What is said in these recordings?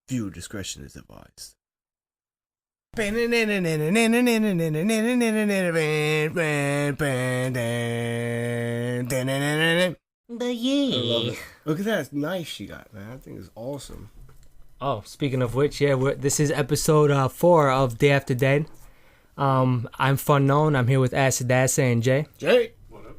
Viewer discretion is advised. The I love it. Look at that knife she got, man. That thing is awesome. Oh, speaking of which, yeah, this is episode 4 of Day After Dead. I'm FUNKNOWN. I'm here with Asadasa and J. What up?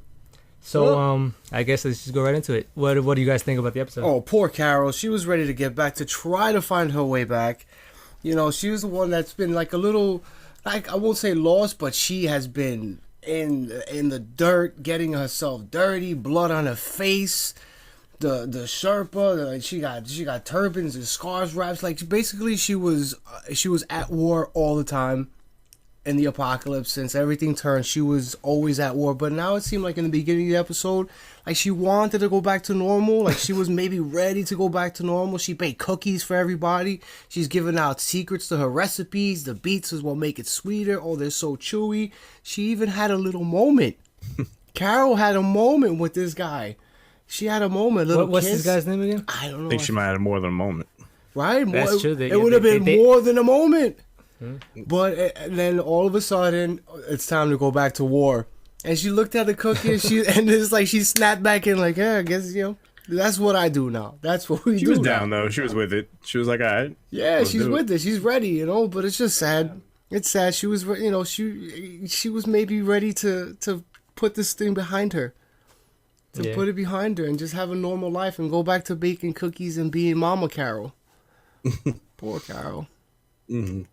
So, I guess let's just go right into it. What do you guys think about the episode? Oh, poor Carol. She was ready to get back to try to find her way back. You know, she was the one that's been like a little, like, I won't say lost, but she has been in the dirt, getting herself dirty, blood on her face. The Sherpa, she got turbans and scarves wraps. Like, basically, she was at war all the time. In the apocalypse, since everything turned, she was always at war. But now it seemed like in the beginning of the episode, like she wanted to go back to normal. Like she was maybe ready to go back to normal. She baked cookies for everybody. She's giving out secrets to her recipes. The beets is what make it sweeter. Oh, they're so chewy. She even had a little moment. Carol had a moment with this guy. She had a moment. What's this guy's name again? I don't know. I think she might have had more than a moment. Right? That's true. It would have been more than a moment. But then all of a sudden, it's time to go back to war. And she looked at the cookie and it's like she snapped back in like, yeah, I guess, that's what I do now. That's what we do. She was now. down, though. She was with it. She was like, all right. Yeah, she's with it. She's ready, but it's just sad. It's sad. She was, she was maybe ready to put this thing behind her. Put it behind her and just have a normal life and go back to baking cookies and being Mama Carol. Poor Carol. Mm-hmm.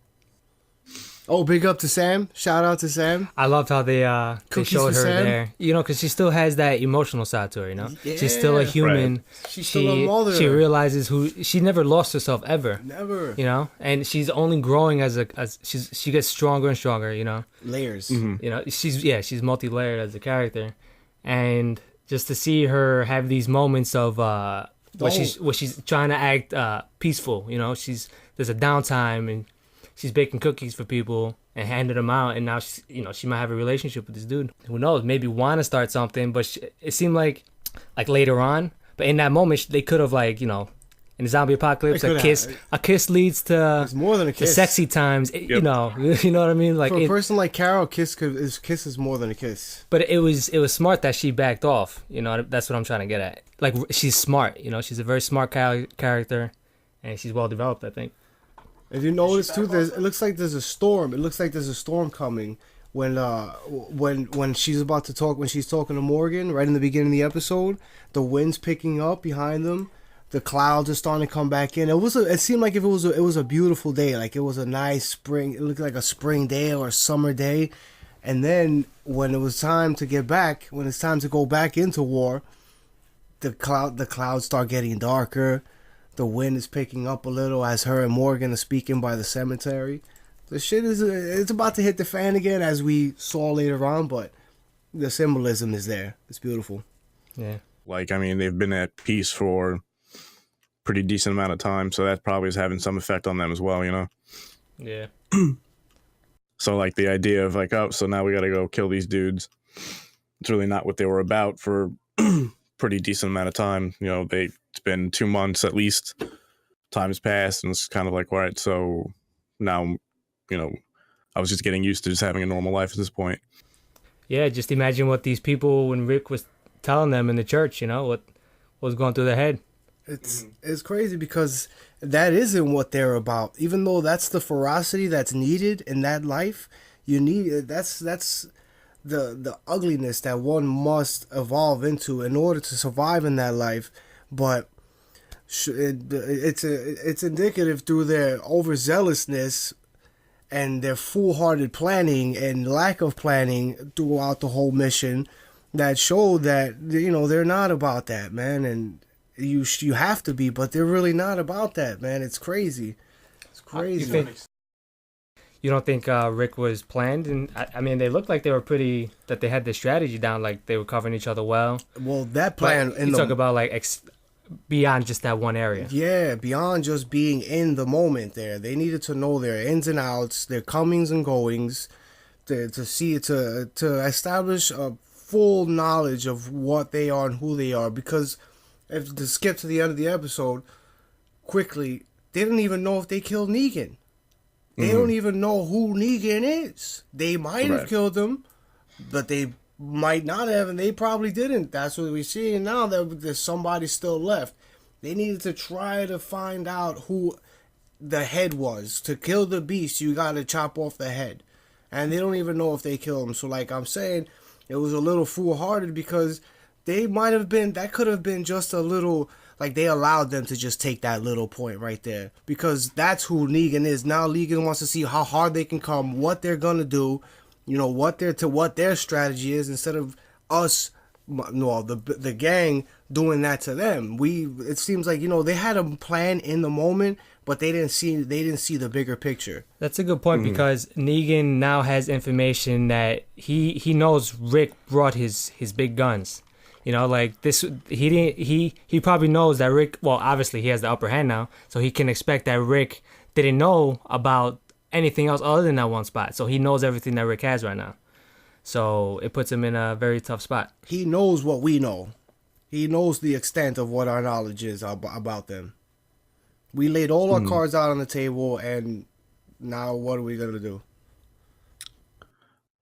Oh, big up to Sam. Shout out to Sam. I loved how they showed her Sam. there. Because she still has that emotional side to her, Yeah. She's still a human. Right. She's still a mother. She realizes she never lost herself ever. Never. And she's only growing as she gets stronger and stronger, Layers. Mm-hmm. She's multi-layered as a character. And just to see her have these moments of where she's trying to act peaceful, there's a downtime and she's baking cookies for people and handing them out, and now she might have a relationship with this dude. Who knows? Maybe want to start something, but it seemed like later on. But in that moment, they could have in the zombie apocalypse, a kiss leads to it's more than a kiss. To sexy times. You know what I mean? Like for a person like Carol, kiss is more than a kiss. But it was smart that she backed off. That's what I'm trying to get at. Like she's smart. She's a very smart character, and she's well developed, I think. If you notice too, it looks like there's a storm. It looks like there's a storm coming when she's about to talk. When she's talking to Morgan, right in the beginning of the episode, the wind's picking up behind them. The clouds are starting to come back in. It seemed like if it was a beautiful day, like it was a nice spring. It looked like a spring day or a summer day. And then when it was time to get back, when it's time to go back into war, the clouds start getting darker. The wind is picking up a little as her and Morgan are speaking by the cemetery. The shit it's about to hit the fan again, as we saw later on, but the symbolism is there. It's beautiful. Yeah. They've been at peace for a pretty decent amount of time, so that probably is having some effect on them as well, Yeah. So, the idea of, so now we gotta go kill these dudes. It's really not what they were about for pretty decent amount of time. It's been 2 months at least. Time has passed, and it's kind of like, all right, so now, I was just getting used to just having a normal life at this point. Yeah, just imagine what these people, when Rick was telling them in the church, what was going through their head. It's crazy because that isn't what they're about. Even though that's the ferocity that's needed in that life, that's the ugliness that one must evolve into in order to survive in that life. But it's indicative through their overzealousness and their foolhardy planning and lack of planning throughout the whole mission that show that they're not about that, man. And you have to be, but they're really not about that, man. It's crazy. It's crazy. You don't think Rick was planned? And they looked like they were that they had the strategy down, like they were covering each other well. Well, that plan. Talk about beyond just that one area. Yeah, beyond just being in the moment there. They needed to know their ins and outs, their comings and goings, to establish a full knowledge of what they are and who they are. Because if to skip to the end of the episode quickly, they don't even know if they killed Negan. They don't even know who Negan is. They might have killed him, but they might not have, and they probably didn't. That's what we're seeing now, that there's somebody still left. They needed to try to find out who the head was. To kill the beast, you got to chop off the head. And they don't even know if they kill him. So like I'm saying, it was a little foolhardy because they might have been, that could have been just a little, like they allowed them to just take that little point right there. Because that's who Negan is. Now Negan wants to see how hard they can come, what they're going to do, you know, what their strategy is, instead of us, no, the gang doing that to them. It seems like, you know, they had a plan in the moment, but they didn't see the bigger picture. That's a good point because Negan now has information that he knows Rick brought his big guns. You know, like this, he probably knows that Rick, well, obviously he has the upper hand now, so he can expect that Rick didn't know about anything else other than that one spot. So he knows everything that Rick has right now. So it puts him in a very tough spot. He knows what we know. He knows the extent of what our knowledge is about them. We laid all our cards out on the table, and now what are we going to do?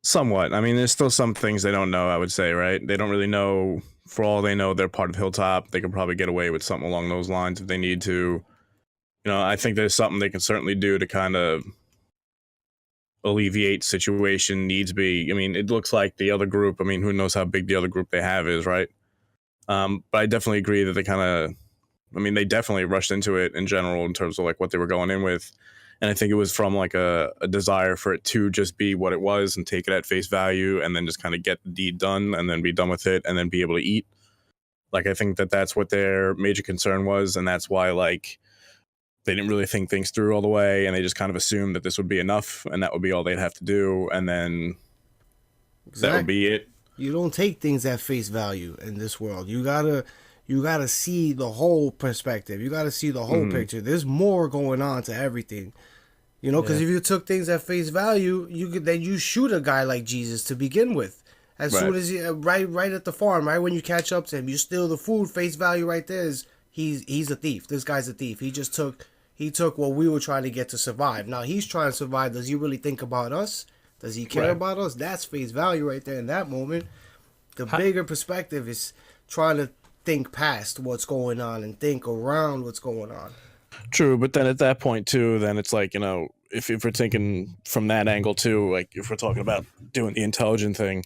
Somewhat. I mean, there's still some things they don't know, I would say, right? They don't really know. For all they know, they're part of Hilltop. They could probably get away with something along those lines if they need to. You know, I think there's something they can certainly do to kind of alleviate situation needs be. I mean, it looks like the other group, I mean, who knows how big the other group they have is, right? But I definitely agree that they kind of, I mean, they definitely rushed into it in general in terms of like what they were going in with. And I think it was from like a desire for it to just be what it was and take it at face value and then just kind of get the deed done and then be done with it and then be able to eat. Like, I think that that's what their major concern was. And that's why, like, they didn't really think things through all the way, and they just kind of assumed that this would be enough, and that would be all they'd have to do, and then that would be it. You don't take things at face value in this world. You gotta see the whole perspective. You gotta see the whole picture. There's more going on to everything, you know. Because if you took things at face value, you shoot a guy like Jesus to begin with. As soon as right at the farm, right when you catch up to him, you steal the food. Face value right there is he's a thief. This guy's a thief. He took what we were trying to get to survive. Now he's trying to survive. Does he really think about us? Does he care about us? That's face value right there in that moment. The bigger perspective is trying to think past what's going on and think around what's going on. True, but then at that point too, then it's like, you know, if we're thinking from that angle too, like if we're talking about doing the intelligent thing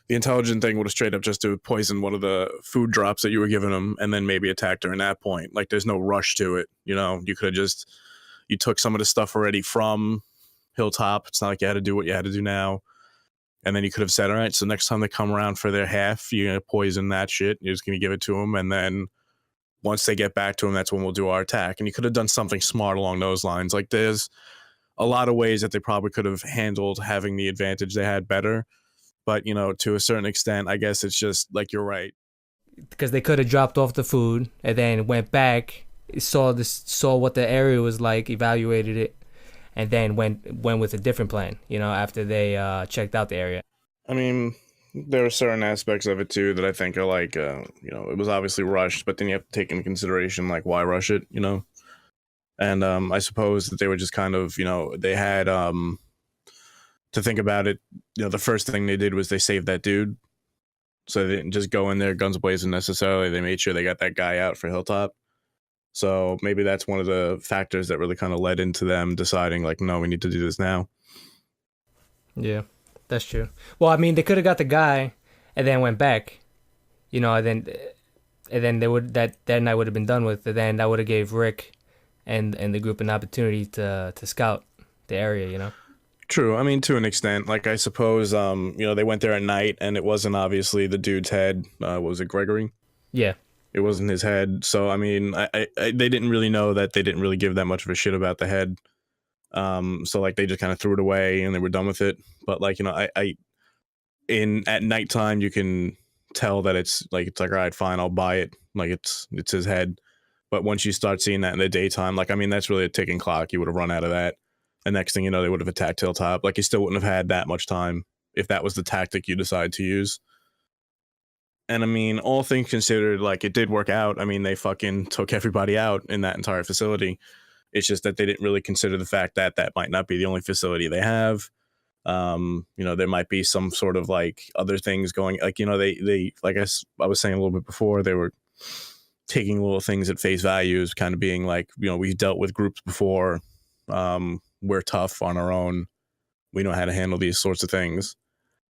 would have straight up just to poison one of the food drops that you were giving them and then maybe attacked during that point. Like, there's no rush to it. You know, you could have just, you took some of the stuff already from Hilltop. It's not like you had to do what you had to do now. And then you could have said, all right, so next time they come around for their half, you're going to poison that shit. You're just going to give it to them. And then once they get back to them, that's when we'll do our attack. And you could have done something smart along those lines. Like, there's a lot of ways that they probably could have handled having the advantage they had better. But, you know, to a certain extent, I guess it's just like, you're right. Because they could have dropped off the food and then went back, saw what the area was like, evaluated it, and then went with a different plan, you know, after they checked out the area. I mean, there are certain aspects of it, too, that I think are like, you know, it was obviously rushed, but then you have to take into consideration, like, why rush it, you know? And I suppose that they were just kind of, you know, they had... to think about it, you know, the first thing they did was they saved that dude. So they didn't just go in there guns blazing necessarily. They made sure they got that guy out for Hilltop. So maybe that's one of the factors that really kind of led into them deciding, like, no, we need to do this now. Yeah, that's true. Well, I mean, they could have got the guy and then went back, you know, and then they would that night would have been done with. And then that would have gave Rick and the group an opportunity to scout the area, you know. True. I mean, to an extent, like, I suppose, you know, they went there at night and it wasn't obviously the dude's head. Was it Gregory? Yeah. It wasn't his head. So, I mean, I they didn't really know that they didn't really give that much of a shit about the head. So, like, they just kind of threw it away and they were done with it. But, like, you know, at nighttime, you can tell that it's like, all right, fine, I'll buy it. Like, it's his head. But once you start seeing that in the daytime, like, I mean, that's really a ticking clock. You would have run out of that. And next thing you know, they would have attacked Hilltop. Like, you still wouldn't have had that much time if that was the tactic you decide to use. And I mean, all things considered, like, it did work out. I mean, they fucking took everybody out in that entire facility. It's just that they didn't really consider the fact that that might not be the only facility they have. There might be some sort of like other things going, like, they like I was saying a little bit before, they were taking little things at face values, kind of being like, we've dealt with groups before. We're tough on our own. We know how to handle these sorts of things.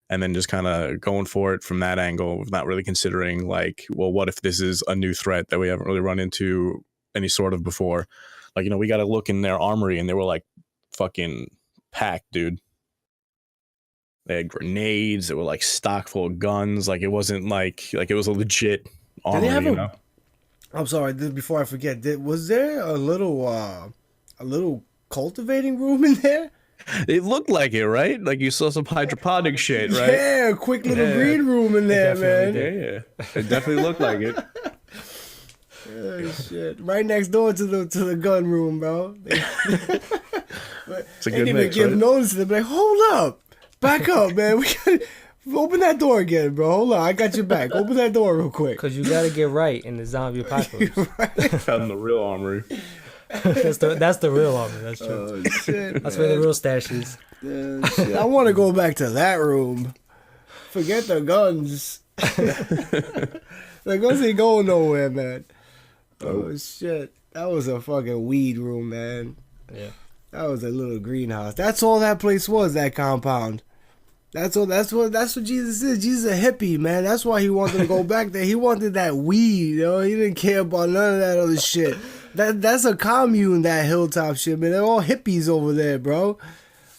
And then just kind of going for it from that angle, not really considering like, well, what if this is a new threat that we haven't really run into any sort of before? Like, we got to look in their armory, and they were like fucking packed, dude. They had grenades. They were like stock full of guns. Like, it wasn't like it was a legit armory, I'm sorry, before I forget, was there a little cultivating room in there? It looked like it, right? Like you saw some hydroponic shit, right? Yeah, a quick little green room in there, man. Yeah. It definitely looked like it. Oh shit! Right next door to the gun room, bro. They didn't even give notice. They're like, hold up, back up, man. We gotta open that door again, bro. Hold on, I got your back. Open that door real quick. Cause you gotta get right in the zombie apocalypse. Found the real armory. That's the real armor. That's true. Oh, shit, that's where the real stash is. Shit. I want to go back to that room. Forget the guns. The guns ain't going nowhere, man. Oh shit, that was a fucking weed room, man. Yeah, that was a little greenhouse. That's all that place was. That compound. That's what Jesus is. Jesus is a hippie, man. That's why he wanted to go back there. He wanted that weed, He didn't care about none of that other shit. That's a commune, that hilltop shit, man. They're all hippies over there, bro.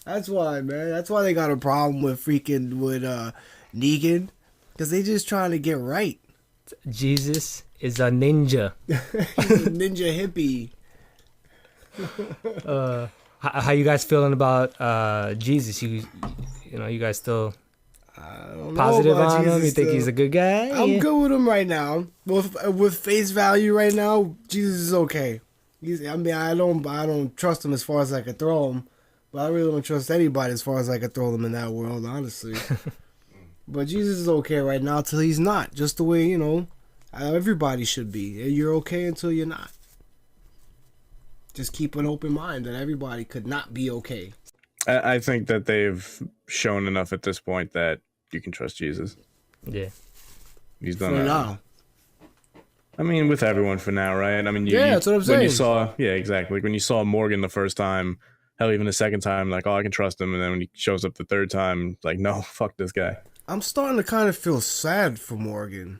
That's why, man. That's why they got a problem with Negan. Because they just trying to get right. Jesus is a ninja. He's a ninja hippie. How you guys feeling about Jesus? You guys still positive on him? You think he's a good guy? I'm good with him right now. With face value right now, Jesus is okay. I don't trust him as far as I could throw him, but I really don't trust anybody as far as I could throw them in that world, honestly. But Jesus is okay right now till he's not. Just the way, everybody should be. You're okay until you're not. Just keep an open mind that everybody could not be okay. I think that they've shown enough at this point that you can trust Jesus. Yeah. He's done for that. Now. I mean, with everyone for now, right? I mean, that's what I'm saying. Exactly. When you saw Morgan the first time, hell, even the second time, like, I can trust him. And then when he shows up the third time, like, no, fuck this guy. I'm starting to kind of feel sad for Morgan.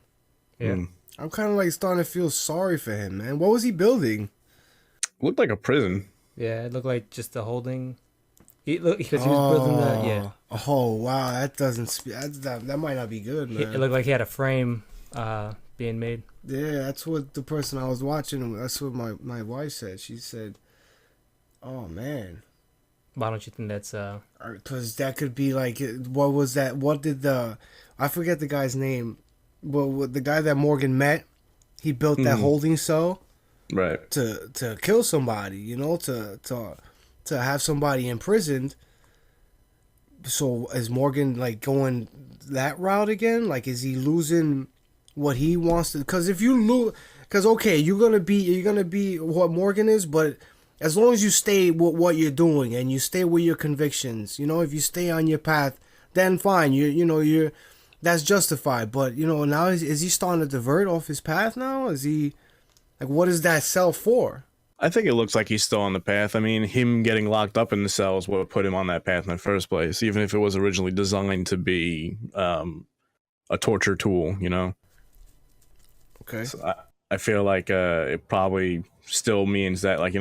Yeah. I'm kind of like starting to feel sorry for him, man. What was he building? Looked like a prison. Yeah, it looked like just a holding. Because he was building that. Yeah. Oh wow, that doesn't. That might not be good, man. It looked like he had a frame being made. Yeah, that's what the person I was watching. That's what my wife said. She said, "Oh man." Why don't you think that's because that could be like, what was that? What did I forget the guy's name? Well, the guy that Morgan met, he built that holding cell, right? To kill somebody, to have somebody imprisoned. So is Morgan like going that route again? Like, is he losing what he wants to? Because if you lose, because okay, you're gonna be what Morgan is, but as long as you stay with what you're doing and you stay with your convictions, if you stay on your path, then fine. You're that's justified. But now is he starting to divert off his path now? Is he like, what is that cell for? I think it looks like he's still on the path. I mean, him getting locked up in the cell is what put him on that path in the first place, even if it was originally designed to be a torture tool, Okay. So I feel like it probably still means that, like,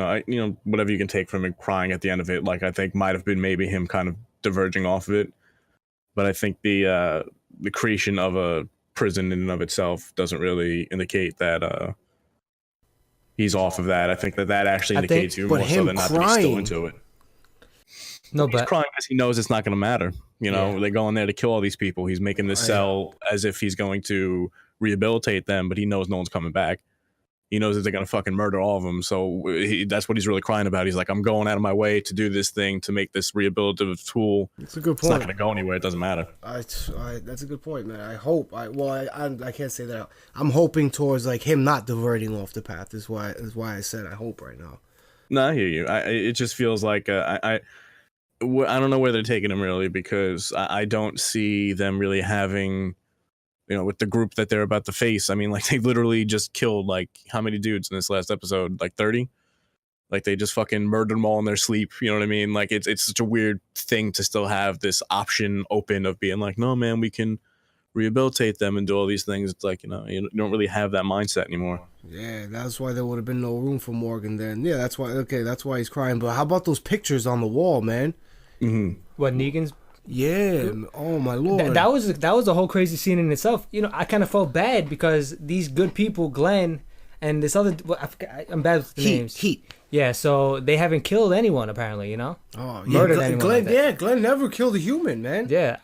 whatever you can take from him crying at the end of it, like, I think might have been maybe him kind of diverging off of it. But I think the creation of a prison in and of itself doesn't really indicate that he's off of that. I think that actually indicates you more so than not that he's still into it. No, he's crying because he knows it's not going to matter. They go in there to kill all these people. He's making this cell as if he's going to rehabilitate them, but he knows no one's coming back. He knows that they're going to fucking murder all of them. So that's what he's really crying about. He's like, I'm going out of my way to do this thing, to make this rehabilitative tool. It's a good point. It's not going to go anywhere. It doesn't matter. That's a good point, man. I hope. I can't say that. I'm hoping towards like him not diverting off the path. Is why I said I hope right now. No, I hear you. It just feels like I don't know where they're taking him really, because I don't see them really having, with the group that they're about to face. I mean, like, they literally just killed like how many dudes in this last episode? Like 30. Like, they just fucking murdered them all in their sleep. You know what I mean? Like, it's such a weird thing to still have this option open of being like, no, man, we can rehabilitate them and do all these things. It's like, you don't really have that mindset anymore. Yeah, that's why there would have been no room for Morgan then. Yeah, that's why. Okay, that's why he's crying. But how about those pictures on the wall, man? Mm-hmm. What, Negan's? Yeah. Oh my lord. That was a whole crazy scene in itself. I kind of felt bad because these good people, Glenn and this other, I'm bad with the names. Heat. Yeah, so they haven't killed anyone apparently. Oh, yeah. Murdered anyone. Glenn, like that. Glenn never killed a human, man. Yeah,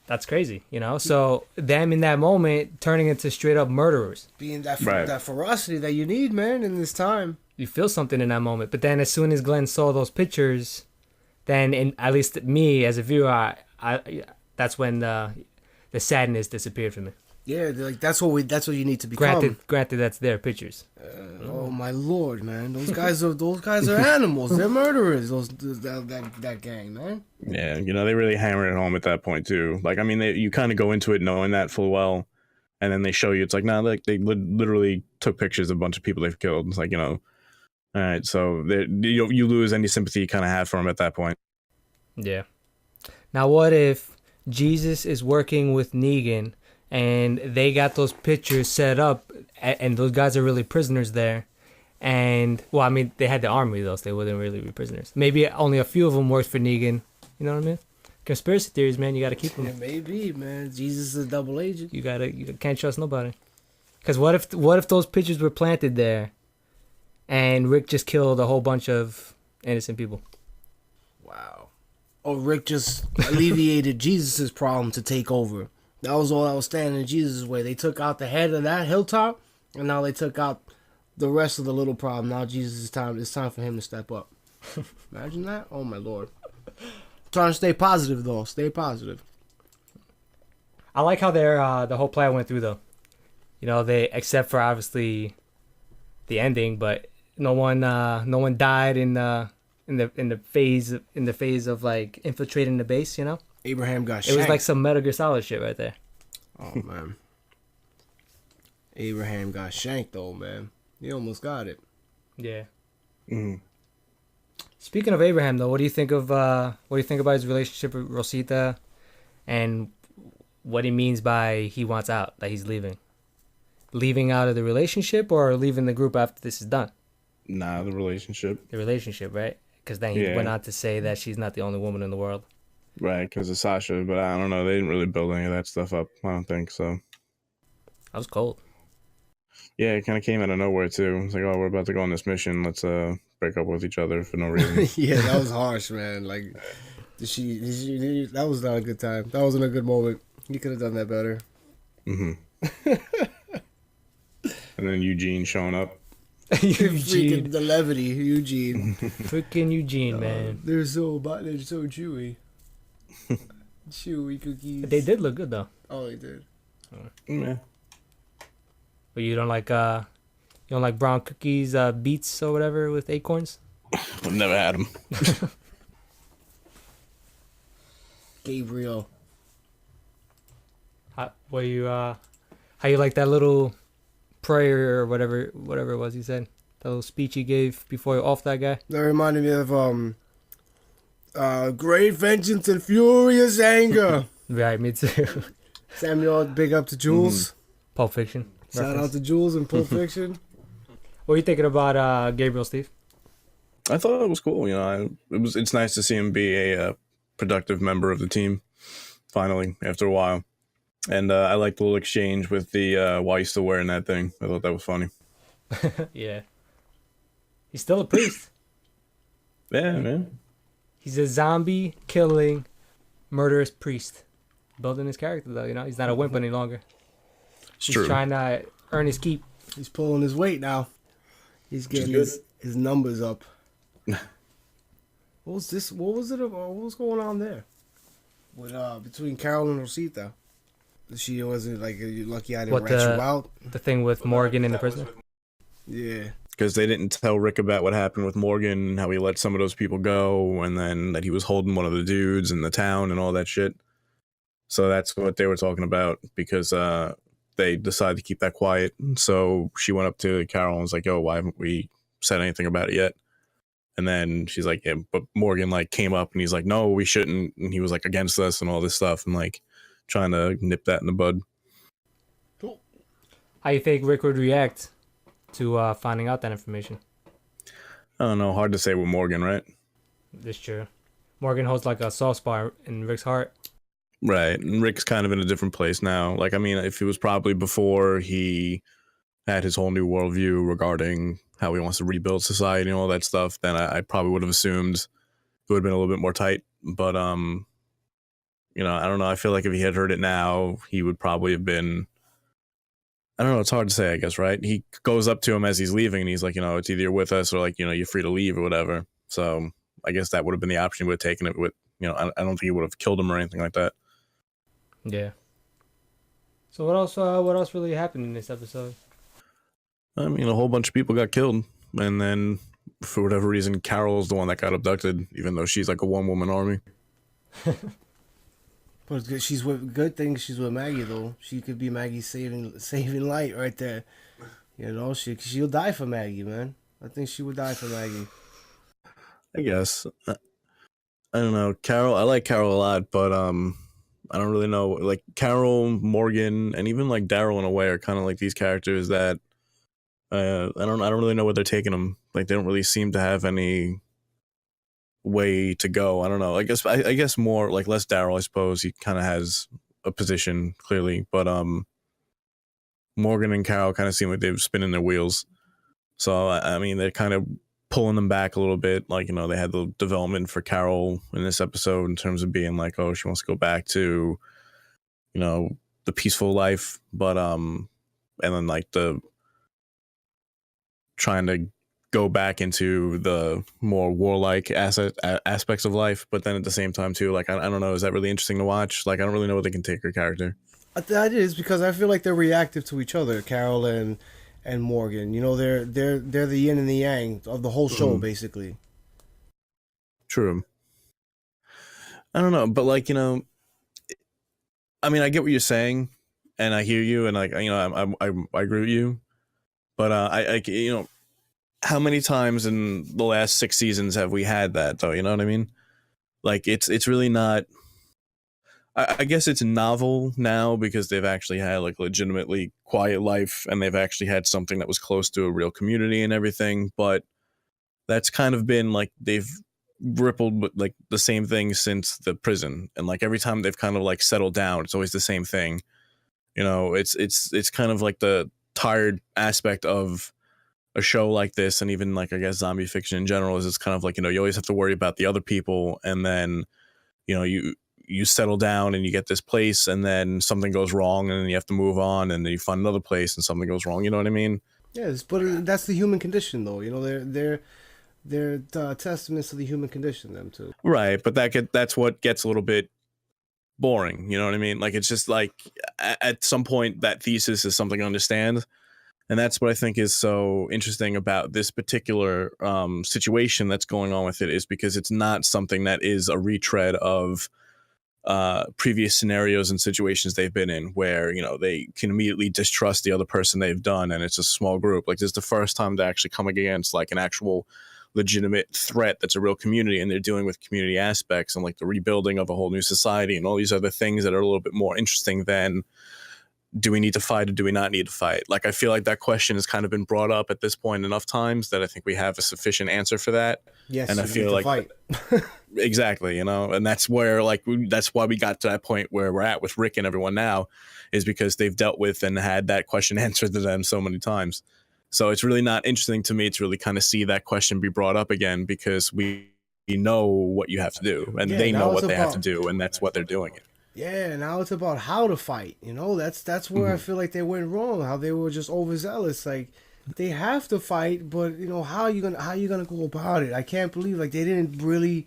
that's crazy. So them in that moment turning into straight up murderers. Being that ferocity that you need, man, in this time. You feel something in that moment, but then as soon as Glenn saw those pictures, then at least me as a viewer, I that's when the sadness disappeared from me. Yeah, like that's what you need to become. Granted, that's their pictures. Oh my lord, man! Those guys are animals. They're murderers. That gang, man. Yeah, they really hammer it home at that point too. Like, I mean, you kind of go into it knowing that full well, and then they show you it's like, nah, like they literally took pictures of a bunch of people they've killed. It's like, all right, so you lose any sympathy you kind of have for them at that point. Yeah. Now, what if Jesus is working with Negan? And they got those pictures set up, and those guys are really prisoners there. And, well, I mean, they had the army, though, so they wouldn't really be prisoners. Maybe only a few of them worked for Negan. You know what I mean? Conspiracy theories, man, you got to keep them. Yeah, maybe, man. Jesus is a double agent. You can't trust nobody. Because what if those pictures were planted there, and Rick just killed a whole bunch of innocent people? Wow. Or Rick just alleviated Jesus' problem to take over. That was all that was standing in Jesus' way. They took out the head of that hilltop, and now they took out the rest of the little problem. Now it's time for him to step up. Imagine that. Oh my lord. Trying to stay positive though. Stay positive. I like how the whole plan went through though. They, except for obviously the ending, but no one died in the phase of like infiltrating the base. Abraham got shanked. It was like some Metal Gear Solid shit right there. Oh man. Abraham got shanked though, man. He almost got it. Yeah. Mm-hmm. Speaking of Abraham though, what do you think about his relationship with Rosita, and what he means by he wants out, that he's leaving out of the relationship, or leaving the group after this is done? Nah, the relationship. The relationship, right? Because then he went on to say that she's not the only woman in the world. Right, because of Sasha, but I don't know. They didn't really build any of that stuff up. I don't think so. That was cold. Yeah, it kind of came out of nowhere too. It's like, oh, we're about to go on this mission. Let's break up with each other for no reason. Yeah, that was harsh, man. Like, that was not a good time. That wasn't a good moment. You could have done that better. Mm-hmm. And then Eugene showing up. Eugene. Freaking the levity, Eugene. Freaking Eugene, man. They're so chewy. Chewy cookies. They did look good though. Oh, they did. Yeah. But you don't like brown cookies, beets or whatever with acorns? I've never had them. Gabriel. How you like that little prayer or whatever it was he said? That little speech he gave before he off that guy? That reminded me of great vengeance and furious anger. Right, me too. Samuel, big up to Jules. Pulp Fiction. Shout out to Jules in Pulp Fiction. What are you thinking about Gabriel, Steve? I thought it was cool. It's nice to see him be a productive member of the team. Finally, after a while, and I like the little exchange with the why you still wearing that thing. I thought that was funny. Yeah, he's still a priest. Yeah, man. He's a zombie killing, murderous priest. Building his character though, he's not a wimp any longer. He's true. Trying to earn his keep. He's pulling his weight now. He's getting his numbers up. What was this? What was it? What was going on there? With between Carol and Rosita? She wasn't like, you're lucky I didn't rat you out. The thing with Morgan in the prison. Yeah. because they didn't tell Rick about what happened with Morgan, how he let some of those people go, and then that he was holding one of the dudes in the town and all that shit. So that's what they were talking about, because they decided to keep that quiet. So she went up to Carol and was like, "Yo, why haven't we said anything about it yet?" And then she's like, "Yeah," but Morgan like came up and he's like, "No, we shouldn't." And he was like against us and all this stuff, and like trying to nip that in the bud. Cool. How you think Rick would react to finding out that information? I don't know. Hard to say with Morgan, right? This true. Morgan holds like a soft spot in Rick's heart. Right. And Rick's kind of in a different place now. Like, I mean, if it was probably before he had his whole new worldview regarding how he wants to rebuild society and all that stuff, then I probably would have assumed it would have been a little bit more tight. But, you know, I don't know. I feel like if he had heard it now, he would probably have been, I don't know. It's hard to say, I guess, right? He goes up to him as he's leaving and he's like, you know, it's either you're with us or like, you know, you're free to leave or whatever. So I guess that would have been the option he would have taken it with, you know, I don't think he would have killed him or anything like that. Yeah. So what else? What else really happened in this episode? I mean, a whole bunch of people got killed, and then for whatever reason, Carol's the one that got abducted, even though she's like a one-woman army. But it's good. She's with good thing. She's with Maggie though. She could be Maggie's saving light right there. You know, she'll die for Maggie, man. I think she would die for Maggie. I guess. I don't know. Carol, I like Carol a lot, but I don't really know. Like Carol, Morgan, and even like Daryl in a way are kind of like these characters that I don't really know where they're taking them. Like they don't really seem to have any way to go. I don't know. I guess more like less Daryl. I suppose he kind of has a position clearly, but Morgan and Carol kind of seem like they've spinning their wheels. So I mean, they're kind of pulling them back a little bit. Like, you know, they had the development for Carol in this episode in terms of being like, oh, she wants to go back to, you know, the peaceful life, but and then like the trying to go back into the more warlike aspects of life, but then at the same time too, like I don't know, is that really interesting to watch? Like I don't really know what they can take her character. That is because I feel like they're reactive to each other, Carol and Morgan. You know, they're the yin and the yang of the whole show, basically. True. I don't know, but like, you know, I mean, I get what you're saying, and I hear you, and like, you know, I agree with you, but I you know, how many times in the last 6 seasons have we had that though? You know what I mean? Like it's really not. I guess it's novel now because they've actually had like legitimately quiet life, and they've actually had something that was close to a real community and everything. But that's kind of been like they've rippled with like the same thing since the prison, and like every time they've kind of like settled down, it's always the same thing. You know, it's kind of like the tired aspect of a show like this, and even like I guess zombie fiction in general, is it's kind of like, you know, you always have to worry about the other people, and then you know you settle down and you get this place, and then something goes wrong and then you have to move on, and then you find another place and something goes wrong. You know what I mean? Yes, but that's the human condition, though. You know, they're testaments to the human condition. Them too. Right, but that's what gets a little bit boring. You know what I mean? Like it's just like at some point that thesis is something to understand. And that's what I think is so interesting about this particular situation that's going on with it, is because it's not something that is a retread of previous scenarios and situations they've been in where, you know, they can immediately distrust the other person they've done, and it's a small group. Like this is the first time they're actually coming against like an actual legitimate threat that's a real community, and they're dealing with community aspects and like the rebuilding of a whole new society and all these other things that are a little bit more interesting than do we need to fight or do we not need to fight? Like, I feel like that question has kind of been brought up at this point enough times that I think we have a sufficient answer for that. Yes, and I feel like fight. Exactly, you know, and that's where like that's why we got to that point where we're at with Rick and everyone now, is because they've dealt with and had that question answered to them so many times. So it's really not interesting to me to really kind of see that question be brought up again, because we know what you have to do, and they know what they have to do, and that's what they're doing it. Yeah, now it's about how to fight. You know, that's where I feel like they went wrong. How they were just overzealous. Like they have to fight, but you know how you gonna go about it? I can't believe like they really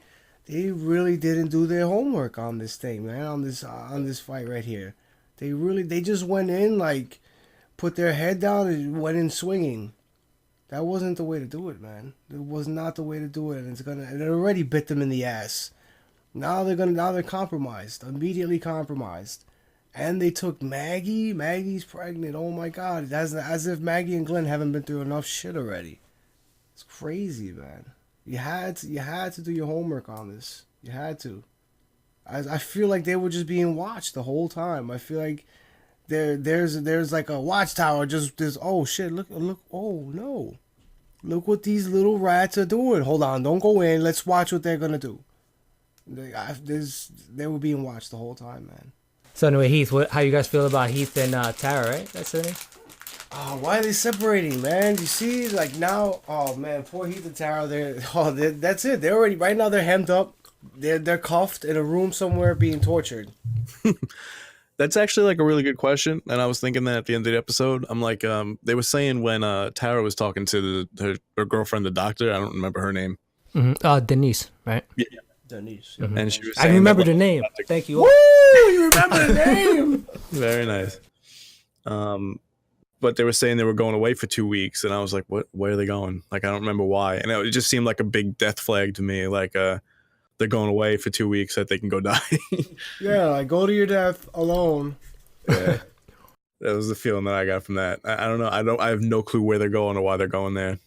didn't do their homework on this thing, man. On this fight right here, they just went in like put their head down and went in swinging. That wasn't the way to do it, man. It was not the way to do it, and it already bit them in the ass. Now they're compromised, immediately compromised, and they took Maggie. Maggie's pregnant. Oh my God! As if Maggie and Glenn haven't been through enough shit already. It's crazy, man. You had to do your homework on this. You had to. I feel like they were just being watched the whole time. I feel like there's like a watchtower. Just this. Oh shit! Look! Oh no! Look what these little rats are doing. Hold on! Don't go in. Let's watch what they're gonna do. They were being watched the whole time, man. So anyway, Heath, how you guys feel about Heath and Tara? Right? That's her name. Oh, why are they separating, man? You see, like now, oh man, poor Heath and Tara. That's it. They're already right now. They're hemmed up. They're cuffed in a room somewhere being tortured. That's actually like a really good question, and I was thinking that at the end of the episode. I'm like, they were saying when Tara was talking to her girlfriend, the doctor. I don't remember her name. Mm-hmm. Denise, right? Yeah. Denise. Mm-hmm. And she was I saying remember the name. Thank you. Woo! You remember the name? Very nice. But they were saying they were going away for 2 weeks, and I was like, "What? Where are they going?" Like, I don't remember why, and it just seemed like a big death flag to me. Like, they're going away for 2 weeks so that they can go die. Yeah, like go to your death alone. Yeah, that was the feeling that I got from that. I don't know. I have no clue where they're going or why they're going there.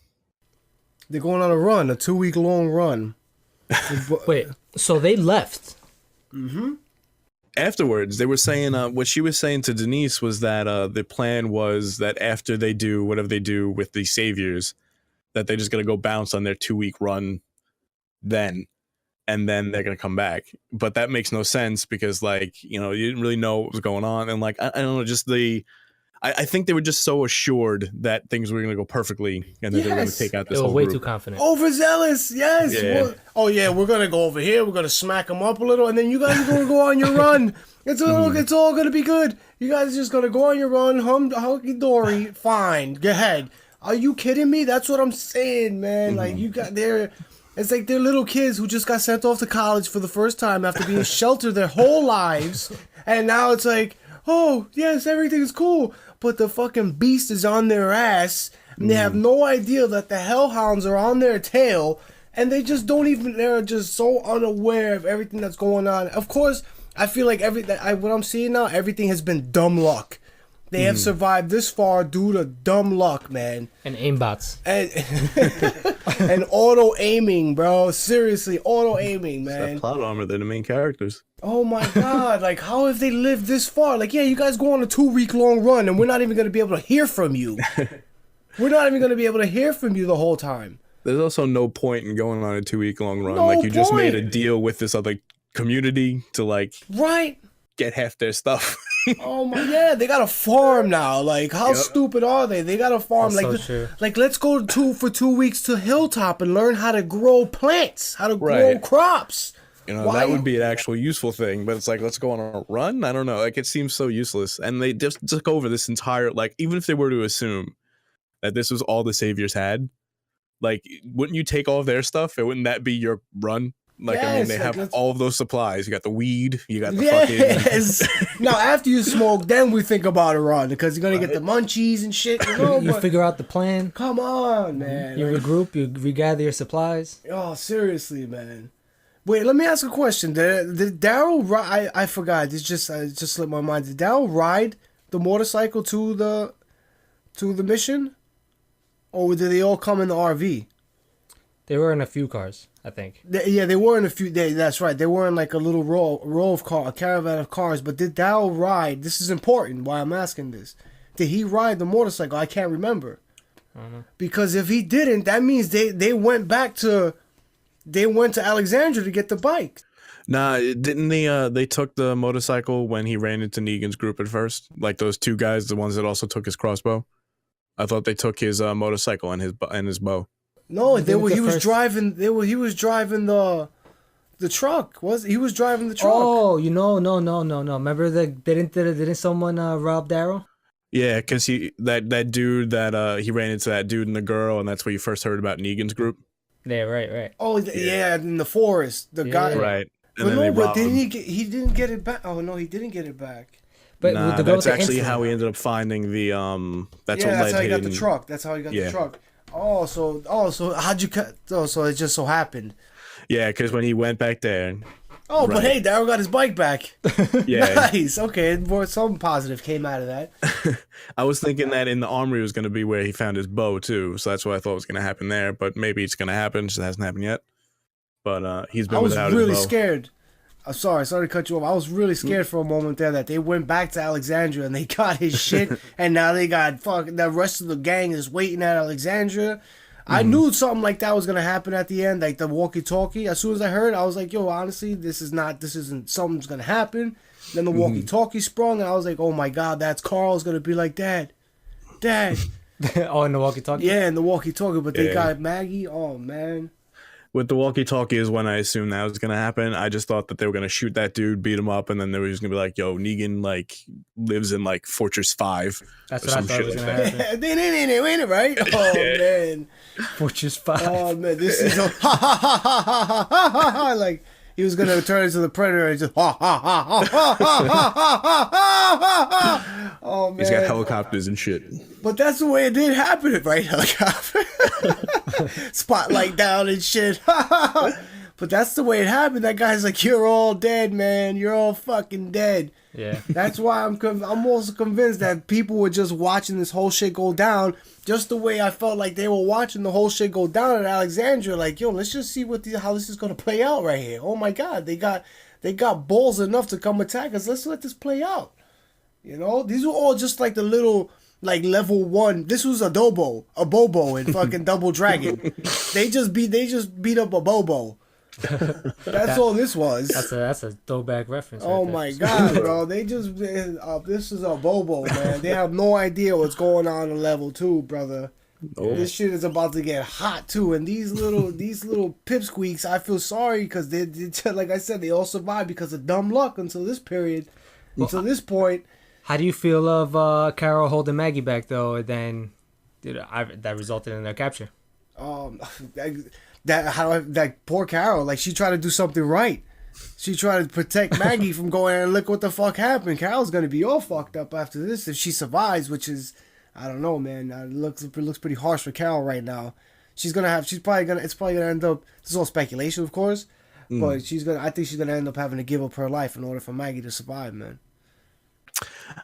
They're going on a run, a 2-week long run. Wait, so they left? Mm-hmm. Afterwards, they were saying what she was saying to Denise was that the plan was that after they do whatever they do with the saviors, that they're just gonna go bounce on their 2-week run, and then they're gonna come back. But that makes no sense because, like, you didn't really know what was going on, and like I don't know, just I think they were just so assured that things were gonna go perfectly, and that they were gonna take out this whole way group. too confident. Overzealous, yes. Yeah. We're gonna go over here. We're gonna smack them up a little, and then you guys are gonna go on your run. It's all gonna be good. You guys are just gonna go on your run, hunky dory. Fine, go ahead. Are you kidding me? That's what I'm saying, man. Like it's like they're little kids who just got sent off to college for the first time after being sheltered their whole lives, and now it's like, oh yes, everything's cool. But the fucking beast is on their ass, and they have no idea that the hellhounds are on their tail, and they're just so unaware of everything that's going on. Of course, I feel like what I'm seeing now, everything has been dumb luck. They have survived this far due to dumb luck, man. And aimbots. And auto aiming, bro. Seriously, auto aiming, man. It's that plot armor, they're the main characters. Oh my God, like how have they lived this far? Like, yeah, you guys go on a 2-week long run and we're not even going to be able to hear from you. We're not even going to be able to hear from you the whole time. There's also no point in going on a 2-week long run. No like, you just made a point. deal with this other community to, like, Right? get half their stuff. Oh my, yeah, they got a farm now. Like, how stupid are they? They got a farm. That's like, so true. like let's go for 2 weeks to Hilltop and learn how to grow plants, how to grow crops. That would be an actual useful thing, but it's like, let's go on a run? I don't know. Like, it seems so useless. And they just took over this entire, like, even if they were to assume that this was all the saviors had, like, wouldn't you take all of their stuff? And wouldn't that be your run? Like, Yes, I mean, they like, have all of those supplies. You got the weed, you got the yes. Now, after you smoke, then we think about a run because you're going to get the munchies and shit. You figure out the plan. Come on, man. You regroup, you regather your supplies. Oh, seriously, man. Wait, let me ask a question. Did Daryl ride? I forgot. It just slipped my mind. Did Daryl ride the motorcycle to the mission, or did they all come in the RV? They were in a few cars, I think. They were in a few. That's right. They were in like a little row of car, a caravan of cars. But did Daryl ride? This is important. Why I'm asking this. Did he ride the motorcycle? I can't remember. I don't know. Because if he didn't, that means they went back to. They went to Alexandria to get the bike. Nah, didn't they took the motorcycle when he ran into Negan's group at first? Like those two guys, the ones that also took his crossbow? I thought they took his motorcycle and his bow. No, he was driving the truck. He was driving the truck. Oh, no. Remember didn't someone rob Daryl? Yeah, because that dude that he ran into that dude and the girl, and that's where you first heard about Negan's group. Yeah, right. Oh, yeah, in the forest, the guy. Right. And But then they no, but robbed him. he didn't get it back. Oh no, he didn't get it back. But Nah, the girl that's with the actually insulin. how he ended up finding the That's how he got the truck. That's how he got the truck. So how'd you cut? Oh, so it just so happened. Yeah, because when he went back there. Oh, Right. but hey, Daryl got his bike back. Yeah. Nice. Okay, some positive came out of that. I was thinking that in the armory was going to be where he found his bow too, so that's what I thought was going to happen there. But maybe it's going to happen. Just hasn't happened yet. But he's been I was without really his bow. scared. I'm sorry to cut you off. I was really scared for a moment there that they went back to Alexandria and they got his shit, and now they got the rest of the gang is waiting at Alexandria. I knew something like that was gonna happen at the end, like the walkie-talkie. As soon as I heard, I was like, "Yo, honestly, this isn't something's gonna happen." Then the walkie-talkie sprung, and I was like, "Oh my God, that's Carl's gonna be like, Dad." Oh, in the walkie-talkie. Yeah, and the walkie-talkie, but they got Maggie. Oh man. With the walkie-talkie is when I assumed that was going to happen. I just thought that they were going to shoot that dude, beat him up, and then they were just going to be like, "Yo, Negan like lives in like Fortress 5." That's what I thought was going to happen. They right? Oh man. Fortress 5. Oh man, this is a ha ha ha ha ha ha ha ha. Like he was gonna turn into the Predator and just ha ha ha ha ha ha ha ha ha ha. Oh man, He's got helicopters and shit. but that's the way it did happen, right? Helicopter, spotlight down and shit. But that's the way it happened. That guy's like, "You're all dead, man. You're all fucking dead." Yeah. That's why I'm also convinced that people were just watching this whole shit go down, just the way I felt like they were watching the whole shit go down at Alexandria. Like, yo, let's just see how this is gonna play out right here. Oh my God, they got balls enough to come attack us. Let's let this play out. You know, these were all just like the little level 1. This was a Bobo in fucking Double Dragon. They just beat up a Bobo. That's all this was. That's a throwback reference. Oh right my God, bro! This is a Bobo, man. They have no idea what's going on in level 2, brother. Oh. This shit is about to get hot too, and these little pipsqueaks, I feel sorry because they like I said, they all survived because of dumb luck until this period, until this point. How do you feel of Carol holding Maggie back though? Then that resulted in their capture. That poor Carol, like she tried to do something right. She tried to protect Maggie from going and look what the fuck happened. Carol's gonna be all fucked up after this if she survives, which is, I don't know, man. It looks pretty harsh for Carol right now. It's probably gonna end up. This is all speculation, of course, but I think she's gonna end up having to give up her life in order for Maggie to survive, man.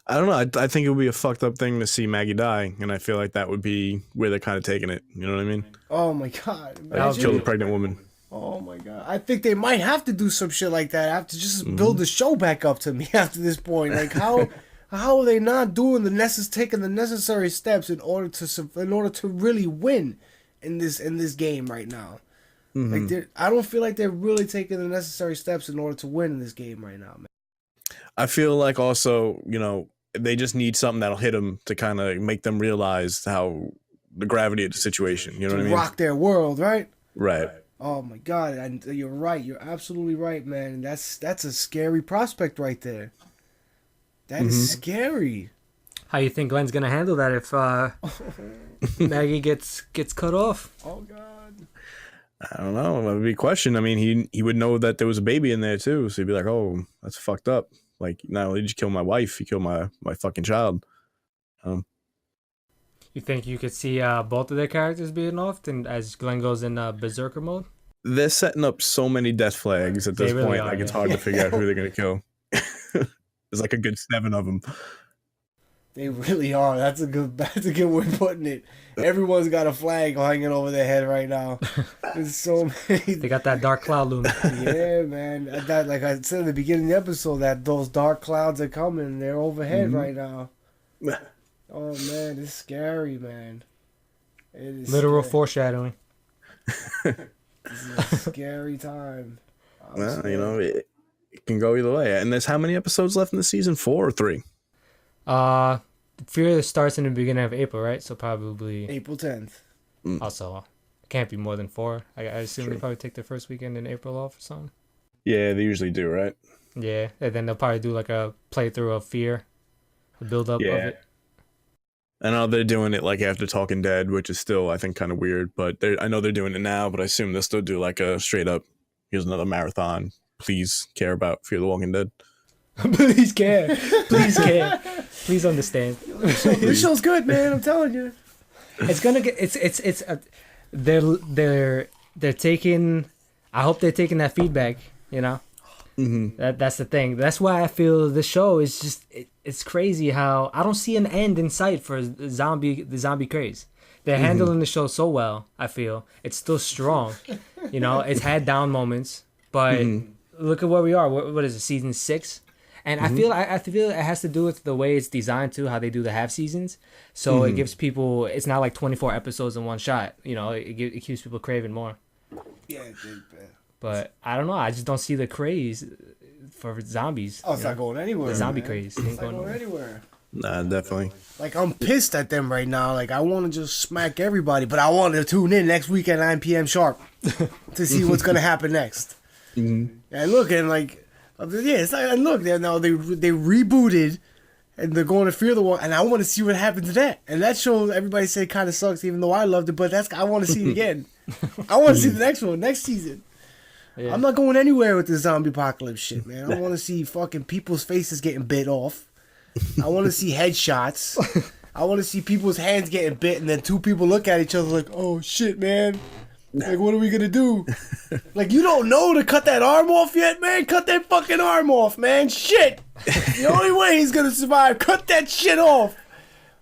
I don't know. I think it would be a fucked up thing to see Maggie die, and I feel like that would be where they're kind of taking it. You know what I mean? Oh my God! Kill the pregnant woman. Oh my God! I think they might have to do some shit like that. I have to just build the show back up to me after this point. Like how are they not doing taking the necessary steps in order to really win in this game right now? Like I don't feel like they're really taking the necessary steps in order to win in this game right now, man. I feel like also, you know, they just need something that'll hit them to kind of make them realize how the gravity of the situation. You know what I mean? Rock their world, right? Right. Oh my God! And you're right. You're absolutely right, man. And that's a scary prospect right there. That is scary. How you think Glenn's gonna handle that if Maggie gets cut off? Oh God! I don't know. That would be a question. I mean, he would know that there was a baby in there too, so he'd be like, "Oh, that's fucked up. Like, not only did you kill my wife, you killed my fucking child." You think you could see both of their characters being off, and as Glenn goes in berserker mode? They're setting up so many death flags at this point. Like, it's hard to figure out who they're gonna kill. There's like a good 7 of them. They really are. That's a good way of putting it. Everyone's got a flag hanging over their head right now. There's so many. They got that dark cloud looming. Yeah, man. That, like I said at the beginning of the episode, that those dark clouds are coming. They're overhead right now. Oh man, it's scary, man. It is literal foreshadowing. This is a scary time. Well, you know, it can go either way. And there's how many episodes left in the season? 4 or 3? Fear starts in the beginning of April, right? So probably April 10th. Also, it can't be more than 4. I assume they probably take their first weekend in April off or something. Yeah, they usually do, right? Yeah, and then they'll probably do like a playthrough of Fear, a build up of it. I know they're doing it like after Talking Dead, which is still, I think, kind of weird. But I know they're doing it now, but I assume they'll still do like a straight up, here's another marathon. Please care about Fear the Walking Dead. Please care. Please care. Please understand. This show's good, man. I'm telling you. It's gonna get they're taking. I hope they're taking that feedback. You know, that's the thing. That's why I feel the show is just it's crazy how I don't see an end in sight for the zombie craze. They're handling the show so well. I feel it's still strong. You know, it's had down moments, but look at where we are. What is it? Season 6. And I feel it has to do with the way it's designed too, how they do the half seasons. So it gives people. It's not like 24 episodes in one shot. You know, it keeps people craving more. Yeah, it did, man. But I don't know. I just don't see the craze for zombies. Oh, it's not going anywhere. The zombie man. craze. It's not going anywhere. Nah, definitely. Like, I'm pissed at them right now. Like, I want to just smack everybody, but I want to tune in next week at 9 p.m. sharp to see what's going to happen next. And look, and like, yeah, it's like, and look, they rebooted, and they're going to Fear the Walking, and I want to see what happens to that. And that show, everybody say kind of sucks, even though I loved it, but I want to see it again. I want to see the next one, next season. Yeah. I'm not going anywhere with this zombie apocalypse shit, man. I want to see fucking people's faces getting bit off. I want to see headshots. I want to see people's hands getting bit, and then two people look at each other like, "Oh shit, man! Like, what are we gonna do? Like, you don't know to cut that arm off yet, man? Cut that fucking arm off, man! Shit! The only way he's gonna survive, cut that shit off."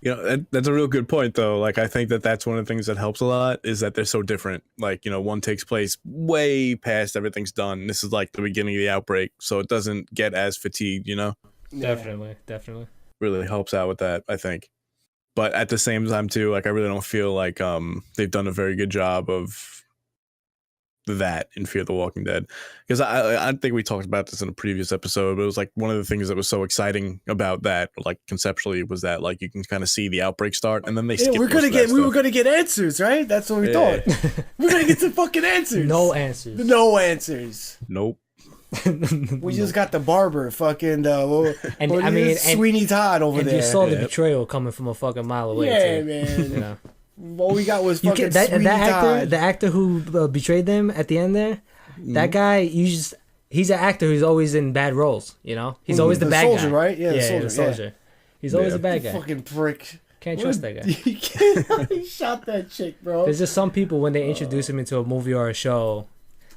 You know, that's a real good point, though. Like, I think that's one of the things that helps a lot is that they're so different. Like, you know, one takes place way past everything's done. This is like the beginning of the outbreak, so it doesn't get as fatigued, you know? Definitely. Really helps out with that, I think. But at the same time, too, like, I really don't feel like they've done a very good job of that in Fear the Walking Dead. Because I think we talked about this in a previous episode, but it was like one of the things that was so exciting about that, like conceptually, was that like you can kind of see the outbreak start and then they skip. We were gonna get answers, right? That's what we thought. We're gonna get some fucking answers. No answers. No answers. Nope. We just got the barber, fucking Sweeney Todd over there. And you saw the betrayal coming from a fucking mile away. Yeah, too. Man. You know? All we got was fucking Sweeney Todd. The actor who betrayed them at the end there, that guy, he's an actor who's always in bad roles, you know? He's always the bad soldier, guy. Right? Yeah, the soldier. Yeah. He's always a bad guy. Fucking prick. Can't trust that guy. He shot that chick, bro. There's just some people, when they introduce him into a movie or a show,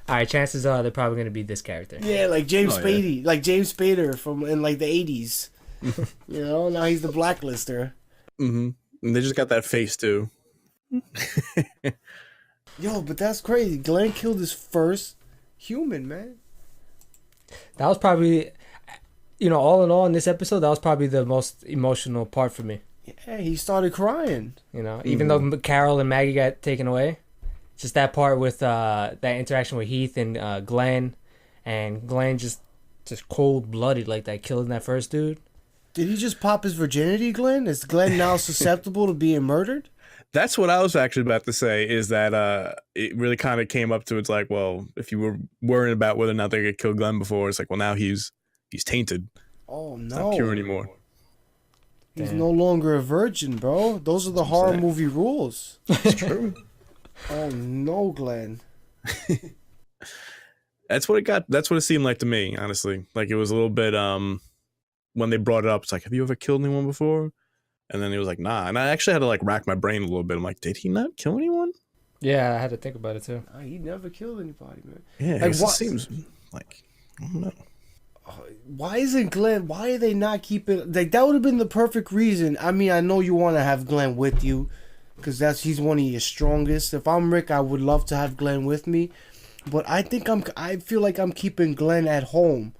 all right, chances are they're probably going to be this character. Yeah, like James Spady. Yeah. Like James Spader from in like the 80s. You know, now he's the blacklister. And they just got that face, too. Yo, but that's crazy. Glenn killed his first human, man. That was probably, all in all in this episode, that was probably the most emotional part for me. Yeah, he started crying. Even though Carol and Maggie got taken away, just that part with that interaction with Heath and Glenn, and Glenn just cold-blooded like that, killing that first dude. Did he just pop his virginity, Glenn? Is Glenn now susceptible to being murdered? That's what I was actually about to say, is that it really kind of came up to, it's like, well, if you were worrying about whether or not they could kill Glenn before, it's like, well, now he's tainted. Oh, no. He's not pure anymore. He's no longer a virgin, bro. Those are the horror movie rules. It's true. Oh, no, Glenn. That's what it seemed like to me, honestly. Like, it was a little bit, when they brought it up, it's like, have you ever killed anyone before? And then he was like, nah. And I actually had to like rack my brain a little bit. I'm like, did he not kill anyone? Yeah, I had to think about it too. He never killed anybody, man. Yeah, like, it seems like, I don't know. Why isn't Glenn, why are they not keeping, like, that would have been the perfect reason. I mean, I know you want to have Glenn with you because he's one of your strongest. If I'm Rick, I would love to have Glenn with me. But I feel like I'm keeping Glenn at home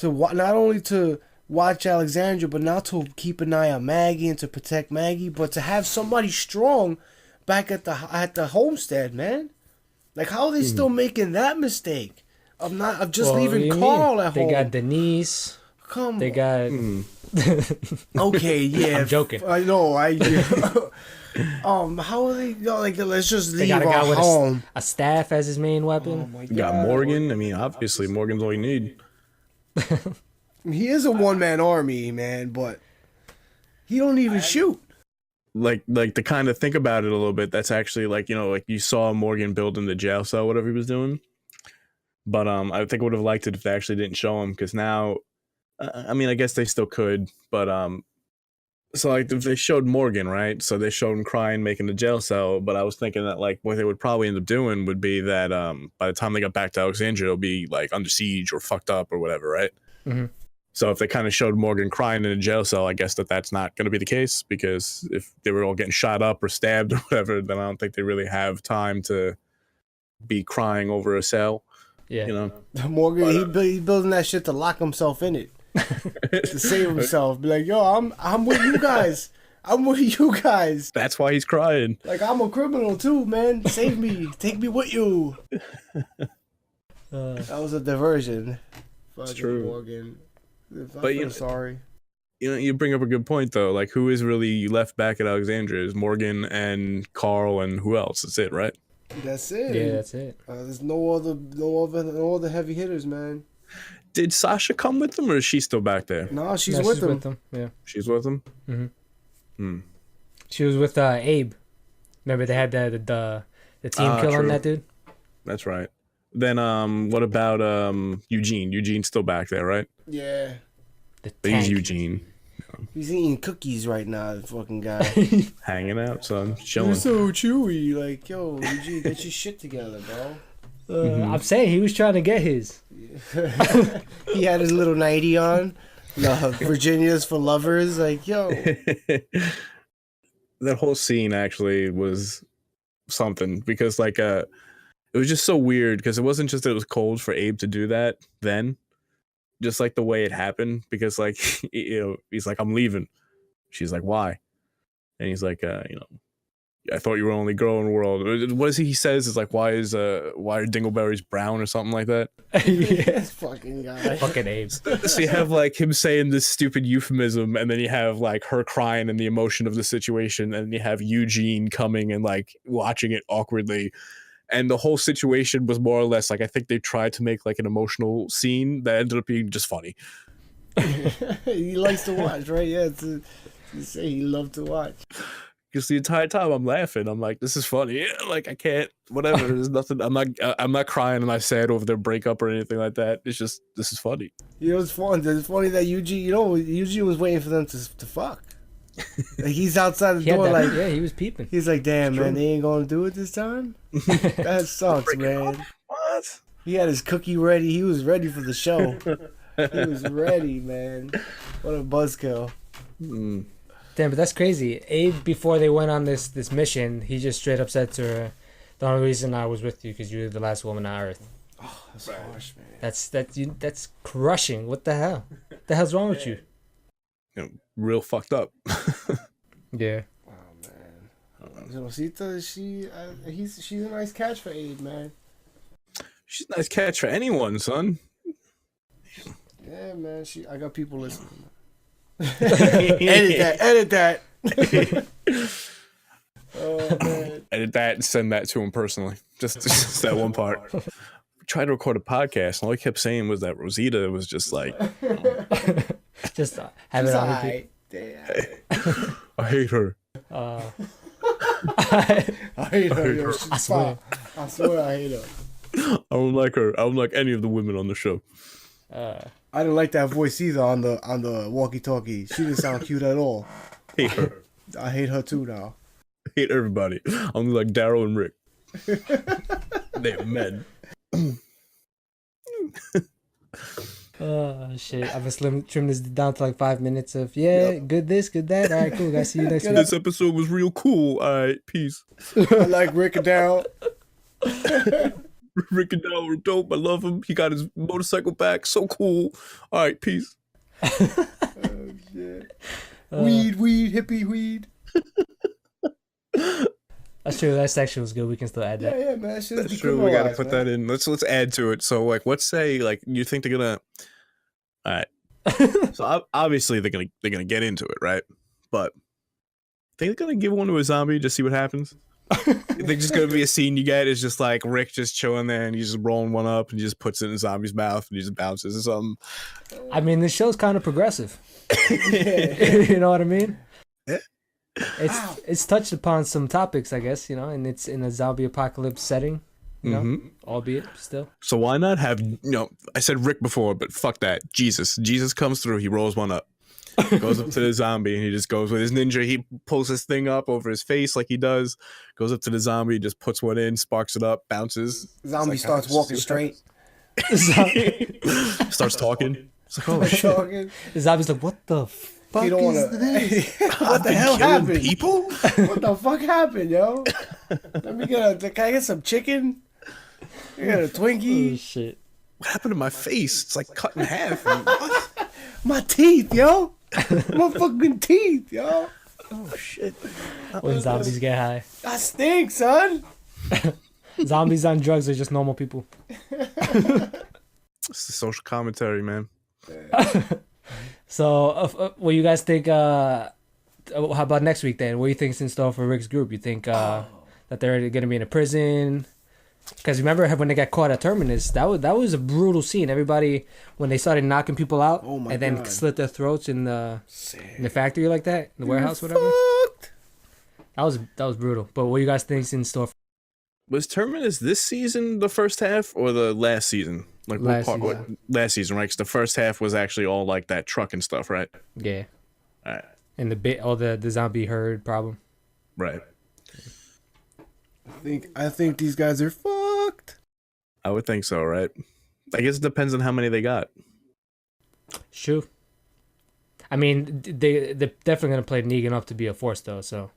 not only to watch Alexandria, but now to keep an eye on Maggie and to protect Maggie, but to have somebody strong back at the homestead, man. Like, how are they still making that mistake of just leaving Carl at home? They got Denise. Come they on. Got. Okay, yeah. I'm joking. I know. How are they? Like, let's just leave got a guy our with home. A staff as his main weapon. Oh my God. You got Morgan. I mean, obviously, Morgan's all you need. He is a one-man army, man, but he don't even shoot. Like to kind of think about it a little bit, that's actually like, like you saw Morgan building the jail cell, whatever he was doing. But I think I would have liked it if they actually didn't show him, because now, I mean, I guess they still could, but So like they showed Morgan, right? So they showed him crying, making the jail cell. But I was thinking that like what they would probably end up doing would be that by the time they got back to Alexandria, it'll be like under siege or fucked up or whatever, right? Mm-hmm. So if they kind of showed Morgan crying in a jail cell, I guess that's not going to be the case, because if they were all getting shot up or stabbed or whatever, then I don't think they really have time to be crying over a cell. Yeah, you know. Morgan, he's building that shit to lock himself in it. To save himself. Be like, yo, I'm with you guys. I'm with you guys. That's why he's crying. Like, I'm a criminal too, man. Save me. Take me with you. That was a diversion. It's true. Morgan. But I'm sorry. You bring up a good point though. Like, who is really left back at Alexandria? Is Morgan and Carl and who else? That's it, right? That's it. Yeah, that's it. There's no other heavy hitters, man. Did Sasha come with them, or is she still back there? No, she's with them. Yeah, She's with them. Mm-hmm. She was with Abe. Remember they had the team kill on that dude. That's right. Then what about Eugene? Eugene's still back there, right? Yeah. He's Eugene. He's eating cookies right now, the fucking guy. Hanging out, son. Chilling. You're so chewy. Like, yo, Eugene, get your shit together, bro. I'm saying he was trying to get his. He had his little nightie on. Virginia's for lovers. Like, yo. That whole scene actually was something, because like it was just so weird, because it wasn't just that it was cold for Abe to do that then, just like the way it happened, because like he's like, I'm leaving. She's like, why? And he's like, I thought you were the only girl in the world. What is he says? Is like, why are dingleberries brown or something like that? Yeah, this fucking guy. Fucking Abe. So you have like him saying this stupid euphemism, and then you have like her crying and the emotion of the situation, and you have Eugene coming and like watching it awkwardly. And the whole situation was more or less like, I think they tried to make like an emotional scene that ended up being just funny. He likes to watch, right? Yeah, to say he loved to watch. Because the entire time I'm laughing, I'm like, this is funny. Like, I can't, whatever. There's nothing. I'm not crying. I'm not sad over their breakup or anything like that. It's just, this is funny. You know, it's fun. It's funny that Eugene, Eugene was waiting for them to fuck. Like, he's outside the door, like, yeah, he was peeping. He's like, damn, man, they ain't gonna do it this time. That sucks, man. What? He had his cookie ready. He was ready for the show. He was ready, man. What a buzzkill. Mm. Damn, but that's crazy. Abe, before they went on this mission, he just straight up said to her, "The only reason I was with you because you're the last woman on Earth." Oh, that's harsh, man. That's crushing. What the hell? What the hell's wrong with you? Real fucked up. Yeah. Oh man. Rosita, she's a nice catch for Abe, man. She's a nice catch for anyone, son. Yeah, man. I got people listening. Edit that. Oh man. Edit that and send that to him personally. Just that one part. We tried to record a podcast, and all he kept saying was that Rosita was just like, just have it on repeat. I hate her. I hate her. Yo, I swear. I swear I hate her. I don't like her. I don't like any of the women on the show. I didn't like that voice either on the walkie-talkie. She didn't sound cute at all. Hate her. I hate her too now. I hate everybody. I'm like Daryl and Rick. They're men. Oh shit! I'm gonna trim this down to like 5 minutes of good this, good that. All right, cool. Guys, see you next week. This episode was real cool. All right, peace. I like Rick and Daryl. Rick and Daryl were dope. I love him. He got his motorcycle back. So cool. All right, peace. Oh shit! Weed, hippie weed. That's true. That section was good. We can still add that. Yeah, man. That's true. We gotta put that in. Let's add to it. So like, let's say like you think they're gonna. All right. So obviously they're gonna get into it, right? But think they're gonna give one to a zombie just see what happens. You think just gonna be a scene you get is just like Rick just chilling there and he's just rolling one up and he just puts it in the zombie's mouth and he just bounces or something. I mean, this show's kind of progressive. You know what I mean? Yeah. It's touched upon some topics, I guess, and it's in a zombie apocalypse setting, albeit still. So why not have I said Rick before, but fuck that. Jesus comes through, he rolls one up. Goes up to the zombie and he just goes with his ninja. He pulls this thing up over his face like he does. Goes up to the zombie, just puts one in, sparks it up, bounces. Zombie starts walking straight. Starts talking. It's like, oh shit. Talking. The zombie's like, what the fuck You don't is wanna. this? What the hell Killing happened? people? What the fuck happened, yo? Let me get can I get some chicken? You got a Oh, Twinkie? shit. What happened to my face? It's like cut in half. What? My teeth, yo. My fucking teeth, yo. Oh shit. When zombies get high. I stink, son. Zombies on drugs are just normal people. It's the social commentary, man. So, what you guys think? How about next week then? What do you think's in store for Rick's group? You think that they're going to be in a prison? Because remember when they got caught at Terminus, that was a brutal scene. Everybody when they started knocking people out and then God. slit their throats in the factory like that, in the warehouse, whatever. Fucked. That was brutal. But what do you guys think's in store? Was Terminus this season the first half or the last season? Like Last what last season, right? 'Cause the first half was actually all like that truck and stuff, right? Yeah, Alright. and the zombie herd problem. Right. I think these guys are fucked. I would think so, right? I guess it depends on how many they got. Sure. I mean, they're definitely gonna play Negan up to be a force though. So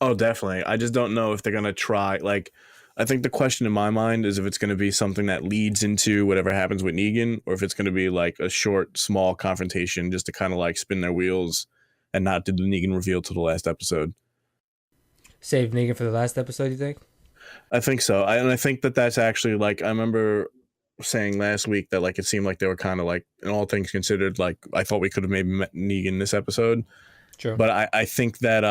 Oh, definitely. I just don't know if they're gonna try. Like, I think the question in my mind is if it's gonna be something that leads into whatever happens with Negan, or if it's gonna be like a short, small confrontation just to kind of like spin their wheels and not do the Negan reveal to the last episode. save Negan for the last episode. You think? I think so. And I think that that's actually like, I remember saying last week that like it seemed like they were kind of like, in all things considered, like I thought we could have maybe met Negan this episode. Sure. But I think that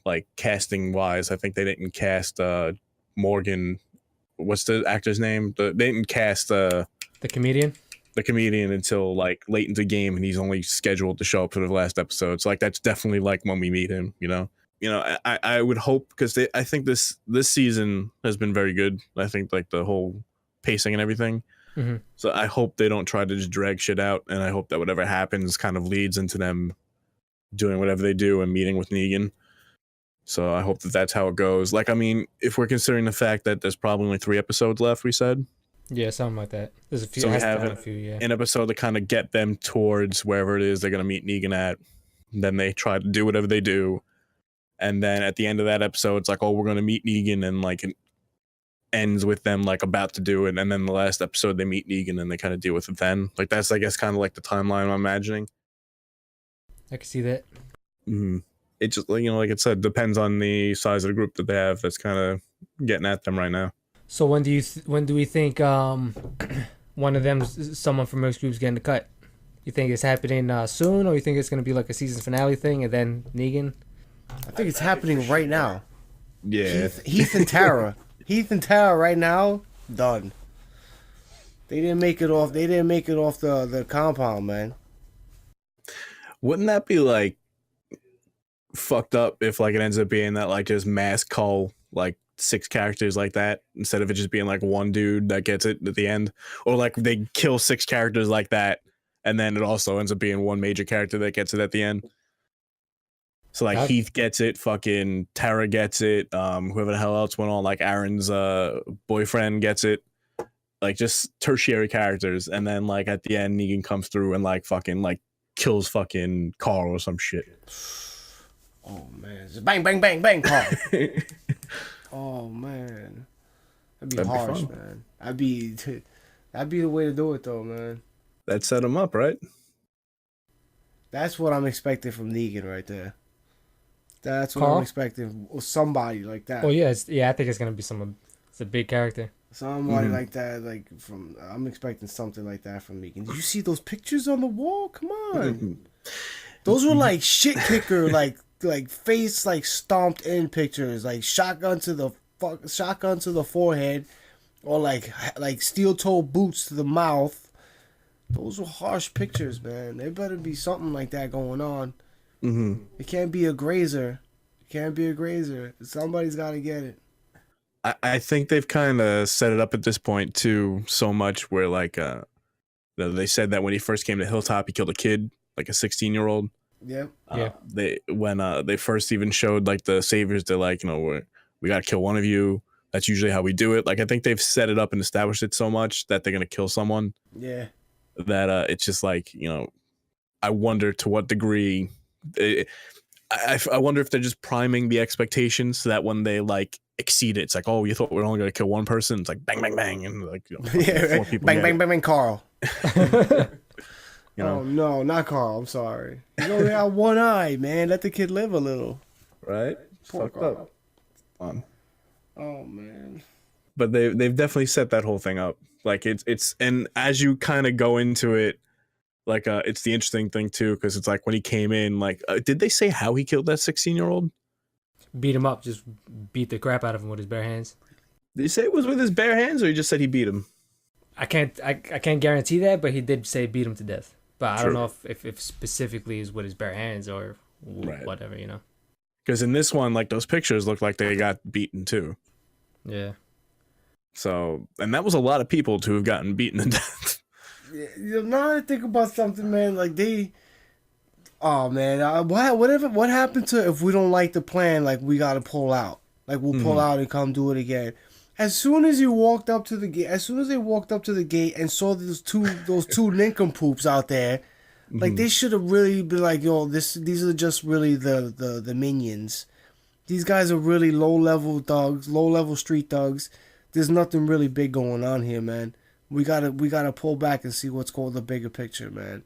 like casting wise, I think they didn't cast Morgan. What's the actor's name? They didn't cast The comedian. the comedian until like late into the game, and he's only scheduled to show up for the last episode. So like that's definitely like when we meet him. I would hope, because I think this season has been very good. I think like the whole pacing and everything. Mm-hmm. So I hope they don't try to just drag shit out, and I hope that whatever happens kind of leads into them doing whatever they do and meeting with Negan. So I hope that that's how it goes. Like, I mean, if we're considering the fact that there's probably only 3 episodes left, we said. Yeah, something like that. There's a few. So we has to have have a few. Yeah. an episode to kind of get them towards wherever it is they're going to meet Negan at. Then they try to do whatever they do. And then at the end of that episode, it's like, oh, we're going to meet Negan, and like it ends with them like about to do it. And then the last episode, they meet Negan and they kind of deal with it then. Like that's, I guess, kind of like the timeline I'm imagining. I can see that. Mm-hmm. It just, like it said, depends on the size of the group that they have that's kind of getting at them right now. So when do we think one of them, someone from Rick's group's getting the cut? You think it's happening soon, or you think it's going to be like a season finale thing and then Negan? I think it's happening right now. Yeah. Heath and Tara. Heath and Tara right now, done. They didn't make it off. They didn't make it off the compound, man. Wouldn't that be like fucked up if like it ends up being that like just mass cull like 6 characters like that, instead of it just being like one dude that gets it at the end, or like they kill 6 characters like that and then it also ends up being one major character that gets it at the end? So like Heath gets it, fucking Tara gets it, whoever the hell else went on, like Aaron's boyfriend gets it, like just tertiary characters, and then like at the end Negan comes through and like fucking like kills fucking Carl or some shit. Oh man, just bang, bang, bang, bang, Carl. Oh man, that'd be harsh, fun. man. That'd be the way to do it, though, man. That set him up, right? That's what I'm expecting from Negan right there. That's what Carl? I'm expecting. Somebody like that. Oh yeah, I think it's going to be someone. It's a big character. Somebody like that, I'm expecting something like that from Negan. Did you see those pictures on the wall? Come on, those were like shit kicker, like face like stomped in pictures, like shotgun to the forehead, or like steel toe boots to the mouth. Those were harsh pictures, man. There better be something like that going on. Mm-hmm. It can't be a grazer. It can't be a grazer. Somebody's got to get it. I think they've kind of set it up at this point too, so much where like they said that when he first came to Hilltop, he killed a kid, like a 16-year-old. Yep. Yeah. They first even showed like the saviors, they're like, we got to kill one of you. That's usually how we do it. Like I think they've set it up and established it so much that they're gonna kill someone. Yeah. That it's just like, I wonder to what degree. I wonder if they're just priming the expectations so that when they like exceed it, it's like, oh, you thought we were only gonna kill one person. It's like bang, bang, bang, and like Yeah, 4 people. bang, bang, bang, bang, Carl. You know? Oh no, not Carl. I'm sorry. You only got one eye, man. Let the kid live a little. Right? Poor Fucked Carl. up. Fun. Oh man. But they've definitely set that whole thing up. Like it's and as you kind of go into it, like it's the interesting thing too, because it's like when he came in, like did they say how he killed that 16-year-old? Beat him up, just beat the crap out of him with his bare hands. Did he say it was with his bare hands, or he just said he beat him? I can't guarantee that, but he did say beat him to death. But I True. don't know if specifically is with his bare hands or Right. whatever, Because in this one, like those pictures look like they got beaten too. Yeah. So, and that was a lot of people to have gotten beaten to death. Yeah, now I think about something, man. Like oh man, what happened to if we don't like the plan? Like we gotta pull out. Like we'll pull out and come do it again. As soon as you walked up to the gate, as soon as they walked up to the gate and saw those two nincompoops out there, like they should have really been like, yo, these are just really the minions. These guys are really low level thugs, low level street thugs. There's nothing really big going on here, man. We gotta pull back and see what's called the bigger picture, man.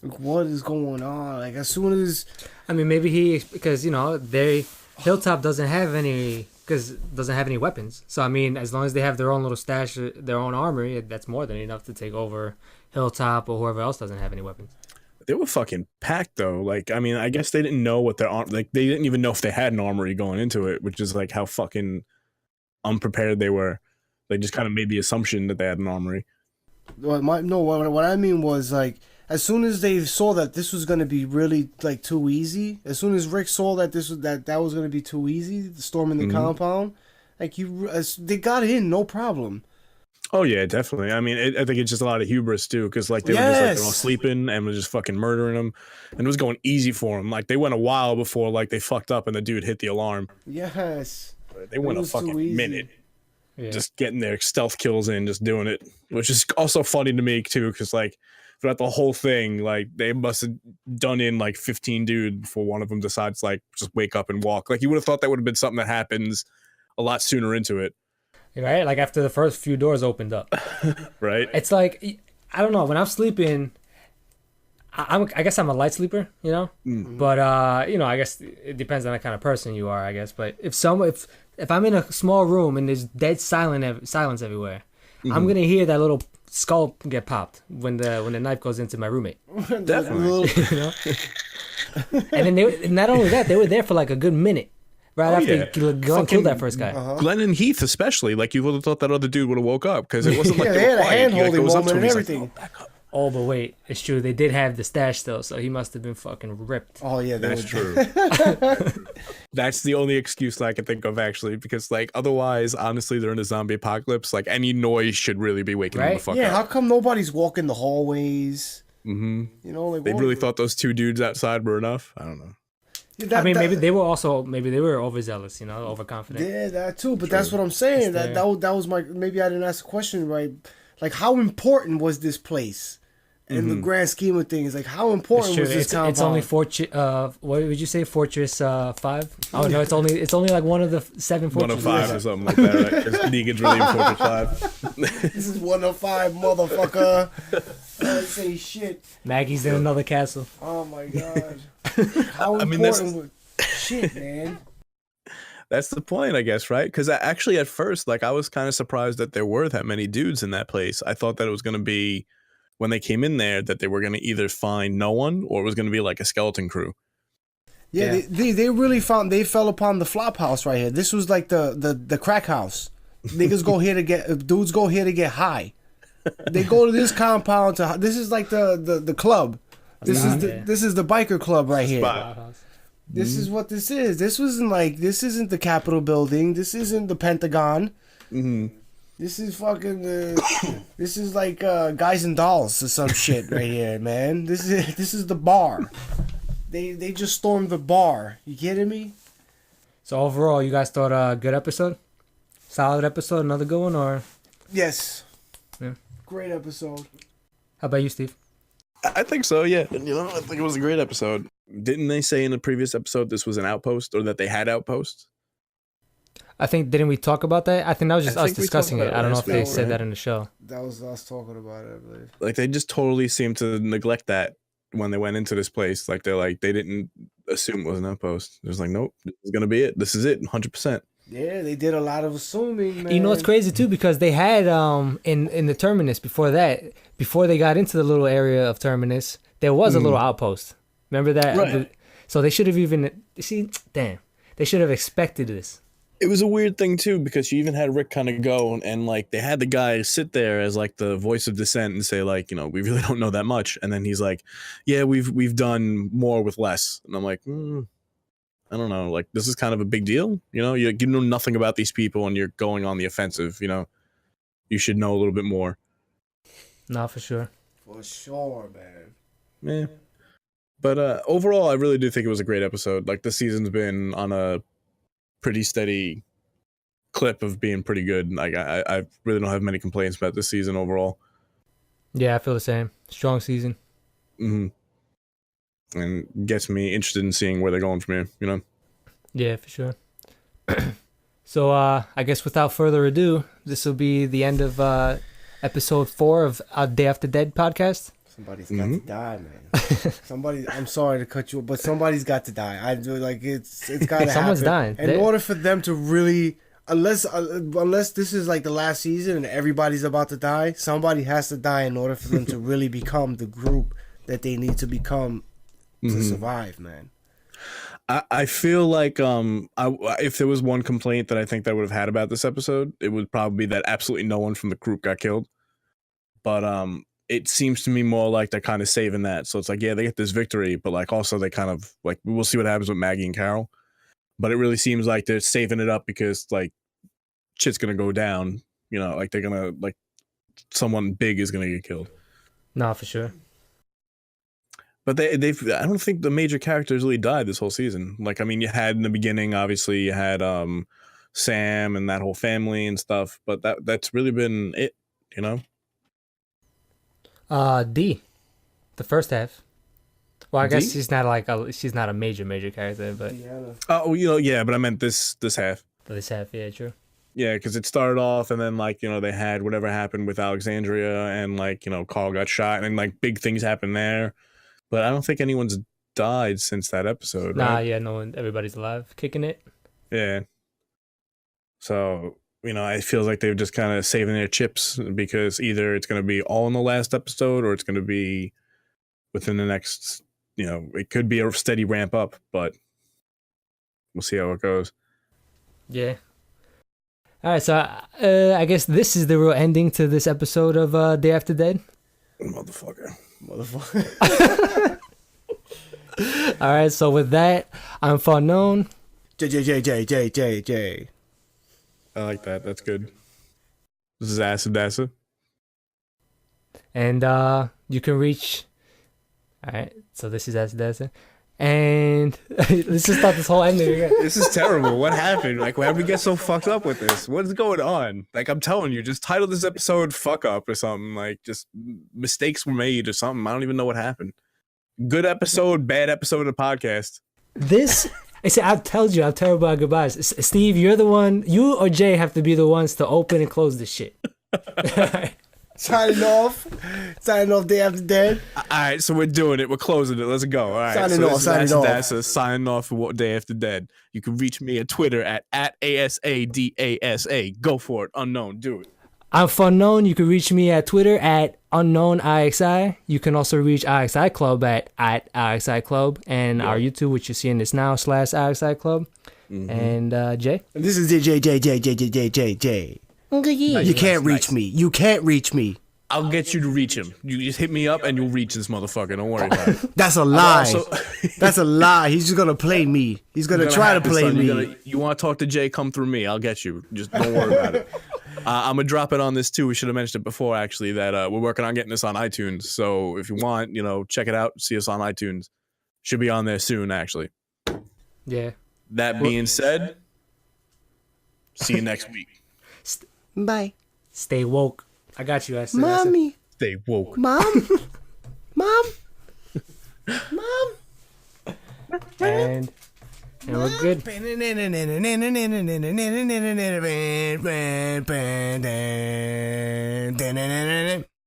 Like, what is going on? Like as soon as I mean, maybe because Hilltop doesn't have any weapons. So I mean, as long as they have their own little stash, their own armory, that's more than enough to take over Hilltop or whoever else doesn't have any weapons. They were fucking packed though. Like, I mean, I guess they didn't know what they didn't even know if they had an armory going into it, which is like how fucking unprepared they were. They just kind of made the assumption that they had an armory. what I mean was like as soon as they saw that this was gonna be really like too easy, as soon as Rick saw that that was gonna be too easy, storming the compound, like they got in no problem. Oh yeah, definitely. I mean, I think it's just a lot of hubris too, because like they were just like they're all sleeping and was just fucking murdering them, and it was going easy for them. Like they went a while before like they fucked up and the dude hit the alarm. Yes, They went a fucking minute. Yeah. Just getting their stealth kills in, just doing it, which is also funny to me too, because like throughout the whole thing, like they must have done in like 15 dudes before one of them decides like just wake up and walk. Like you would have thought that would have been something that happens a lot sooner into it, Right? Like after the first few doors opened up. right? It's like, I don't know, when I'm sleeping, I guess I'm a light sleeper, but I guess it depends on the kind of person you are, I guess. But if I'm in a small room and there's dead silence everywhere, I'm gonna hear that little skull get popped when the knife goes into my roommate. Definitely. And then not only that, they were there for like a good minute. Right after Glenn killed that first guy. Glenn and Heath especially, like you would have thought that other dude would have woke up, because it wasn't like they had a hand holding goes up moment to him, and he's everything. like, oh, back up. Oh, but wait, it's true. They did have the stash though, so he must have been fucking ripped. Oh yeah, That's true. That's the only excuse that I can think of actually, because like otherwise, honestly, they're in a zombie apocalypse. Like any noise should really be waking them the fuck Yeah, up. how come nobody's walking the hallways? Mm-hmm. Like They really thought those 2 dudes outside were enough. I don't know. Maybe they were overzealous, overconfident. Yeah, that too. But that's what I'm saying. That was my. Maybe I didn't ask the question right. Like, how important was this place in the grand scheme of things? Like, how important was this compound? It's only what would you say, Fortress 5? Oh no, it's only like one of the 7 fortresses. 105 or something like that, right? Because Negan's really in Fortress 5. This is 105, motherfucker. I say shit. Maggie's in another castle. Oh my god. How important was shit, man? That's the point, I guess, right? Because actually, at first, like I was kind of surprised that there were that many dudes in that place. I thought that it was going to be, when they came in there, that they were going to either find no one or it was going to be like a skeleton crew. Yeah. They really fell upon the flop house right here. This was like the crack house. Niggas go here to get, dudes go here to get high. They go to this compound this is like the club. This is the biker club right here. This is what this is. This isn't the Capitol building. This isn't the Pentagon. This is fucking this is like Guys and Dolls or some shit right here, man. This is the bar. They just stormed the bar. You kidding me? So overall, you guys thought a good episode, solid episode, another good one, or Yes. Yeah. Great episode. how about you, Steve? I think so, yeah. And, I think it was a great episode. Didn't they say in the previous episode this was an outpost or that they had outposts? I think didn't we talk about that? I think that was just I us think we discussing talked it. about it I don't know last if they week, said right? that in the show. That was us talking about it, I believe. Like they just totally seemed to neglect that when they went into this place. Like they didn't assume it was an outpost. It was like, nope, this is gonna be it. This is it, 100%. Yeah, they did a lot of assuming, man. You know what's crazy too, because they had in the terminus before that, before they got into the little area of terminus, there was a little outpost. Remember that? Right. So they should have they should have expected this. It was a weird thing too because you even had Rick kind of go and like they had the guy sit there as like the voice of dissent and say like, we really don't know that much, and then he's like, yeah, we've done more with less, and I'm like, I don't know, like this is kind of a big deal, you know nothing about these people and you're going on the offensive, you should know a little bit more. No, for sure. For sure, man. Yeah. But overall, I really do think it was a great episode. Like this season's been on a pretty steady clip of being pretty good. Like I really don't have many complaints about this season overall. Yeah, I feel the same. Strong season. Mm-hmm. And gets me interested in seeing where they're going from here, Yeah, for sure. So I guess without further ado, this will be the end of episode 4 of Day After Dead podcast. Somebody's got to die, man. I'm sorry to cut you, but somebody's got to die. I do like it's got to happen. Someone's dying. In order for them to really, unless this is like the last season and everybody's about to die, somebody has to die in order for them to really become the group that they need to become to survive, man. I feel like if there was one complaint that I think that I would have had about this episode, it would probably be that absolutely no one from the group got killed. But it seems to me more like they're kind of saving that. So it's like, yeah, they get this victory, but like also they kind of like, we'll see what happens with Maggie and Carol. But it really seems like they're saving it up because like shit's gonna go down. Like they're gonna like someone big is gonna get killed. No, for sure. But they've I don't think the major characters really died this whole season. Like, I mean, you had in the beginning, obviously, you had Sam and that whole family and stuff. But that's really been it, D, the first half. Well, I guess D? she's not a major character, but Oh, yeah. But I meant this half. this half, yeah, true. Yeah, because it started off and then like they had whatever happened with Alexandria and like Carl got shot and then like big things happened there. But I don't think anyone's died since that episode. Nah, right? yeah, no one. Everybody's alive, kicking it. Yeah. So, it feels like they're just kind of saving their chips because either it's going to be all in the last episode or it's going to be within the next, it could be a steady ramp up, but we'll see how it goes. Yeah. All right, so I guess this is the real ending to this episode of Day After Dead. Motherfucker. All right, so with that, I'm FUNKNOWN. J. I like that. That's good. This is Asadasa. And you can reach. All right, so this is Asadasa. And let's just start this whole ending again. This is terrible. What happened? Like, why did we get so fucked up with this? What is going on? Like, I'm telling you, just title this episode "Fuck Up" or something. Like, just mistakes were made or something. I don't even know what happened. Good episode, bad episode of the podcast. This, I say, I've told you, I'm terrible at goodbyes. Steve, you're the one. You or Jay have to be the ones to open and close this shit. Signing off. Day After Dead. All right, so we're doing it. We're closing it. Let's go. All right. Signing off. Signing off for Day After Dead. You can reach me at Twitter at ASADASA. Go for it. Unknown. Do it. I'm FUNKNOWN. You can reach me at Twitter at UnknownIXI. You can also reach IXI Club at IXI Club and our YouTube, which you're seeing this now, /IXI Club. Mm-hmm. And Jay? And this is J. You can't reach me. You can't reach me. I'll get you to reach him. You just hit me up and you'll reach this motherfucker. Don't worry about it. That's a lie. That's a lie. He's just gonna play me. He's gonna try to play me. You want to talk to Jay? Come through me. I'll get you. Just don't worry about it. I'm gonna drop it on this too. We should have mentioned it before, actually. That we're working on getting this on iTunes. So if you want, check it out. See us on iTunes. Should be on there soon, actually. Yeah. That being said, see you next week. Bye. Stay woke. I got you, Asadasa. Mommy. Stay woke. Mom. Mom. Mom. And we're good.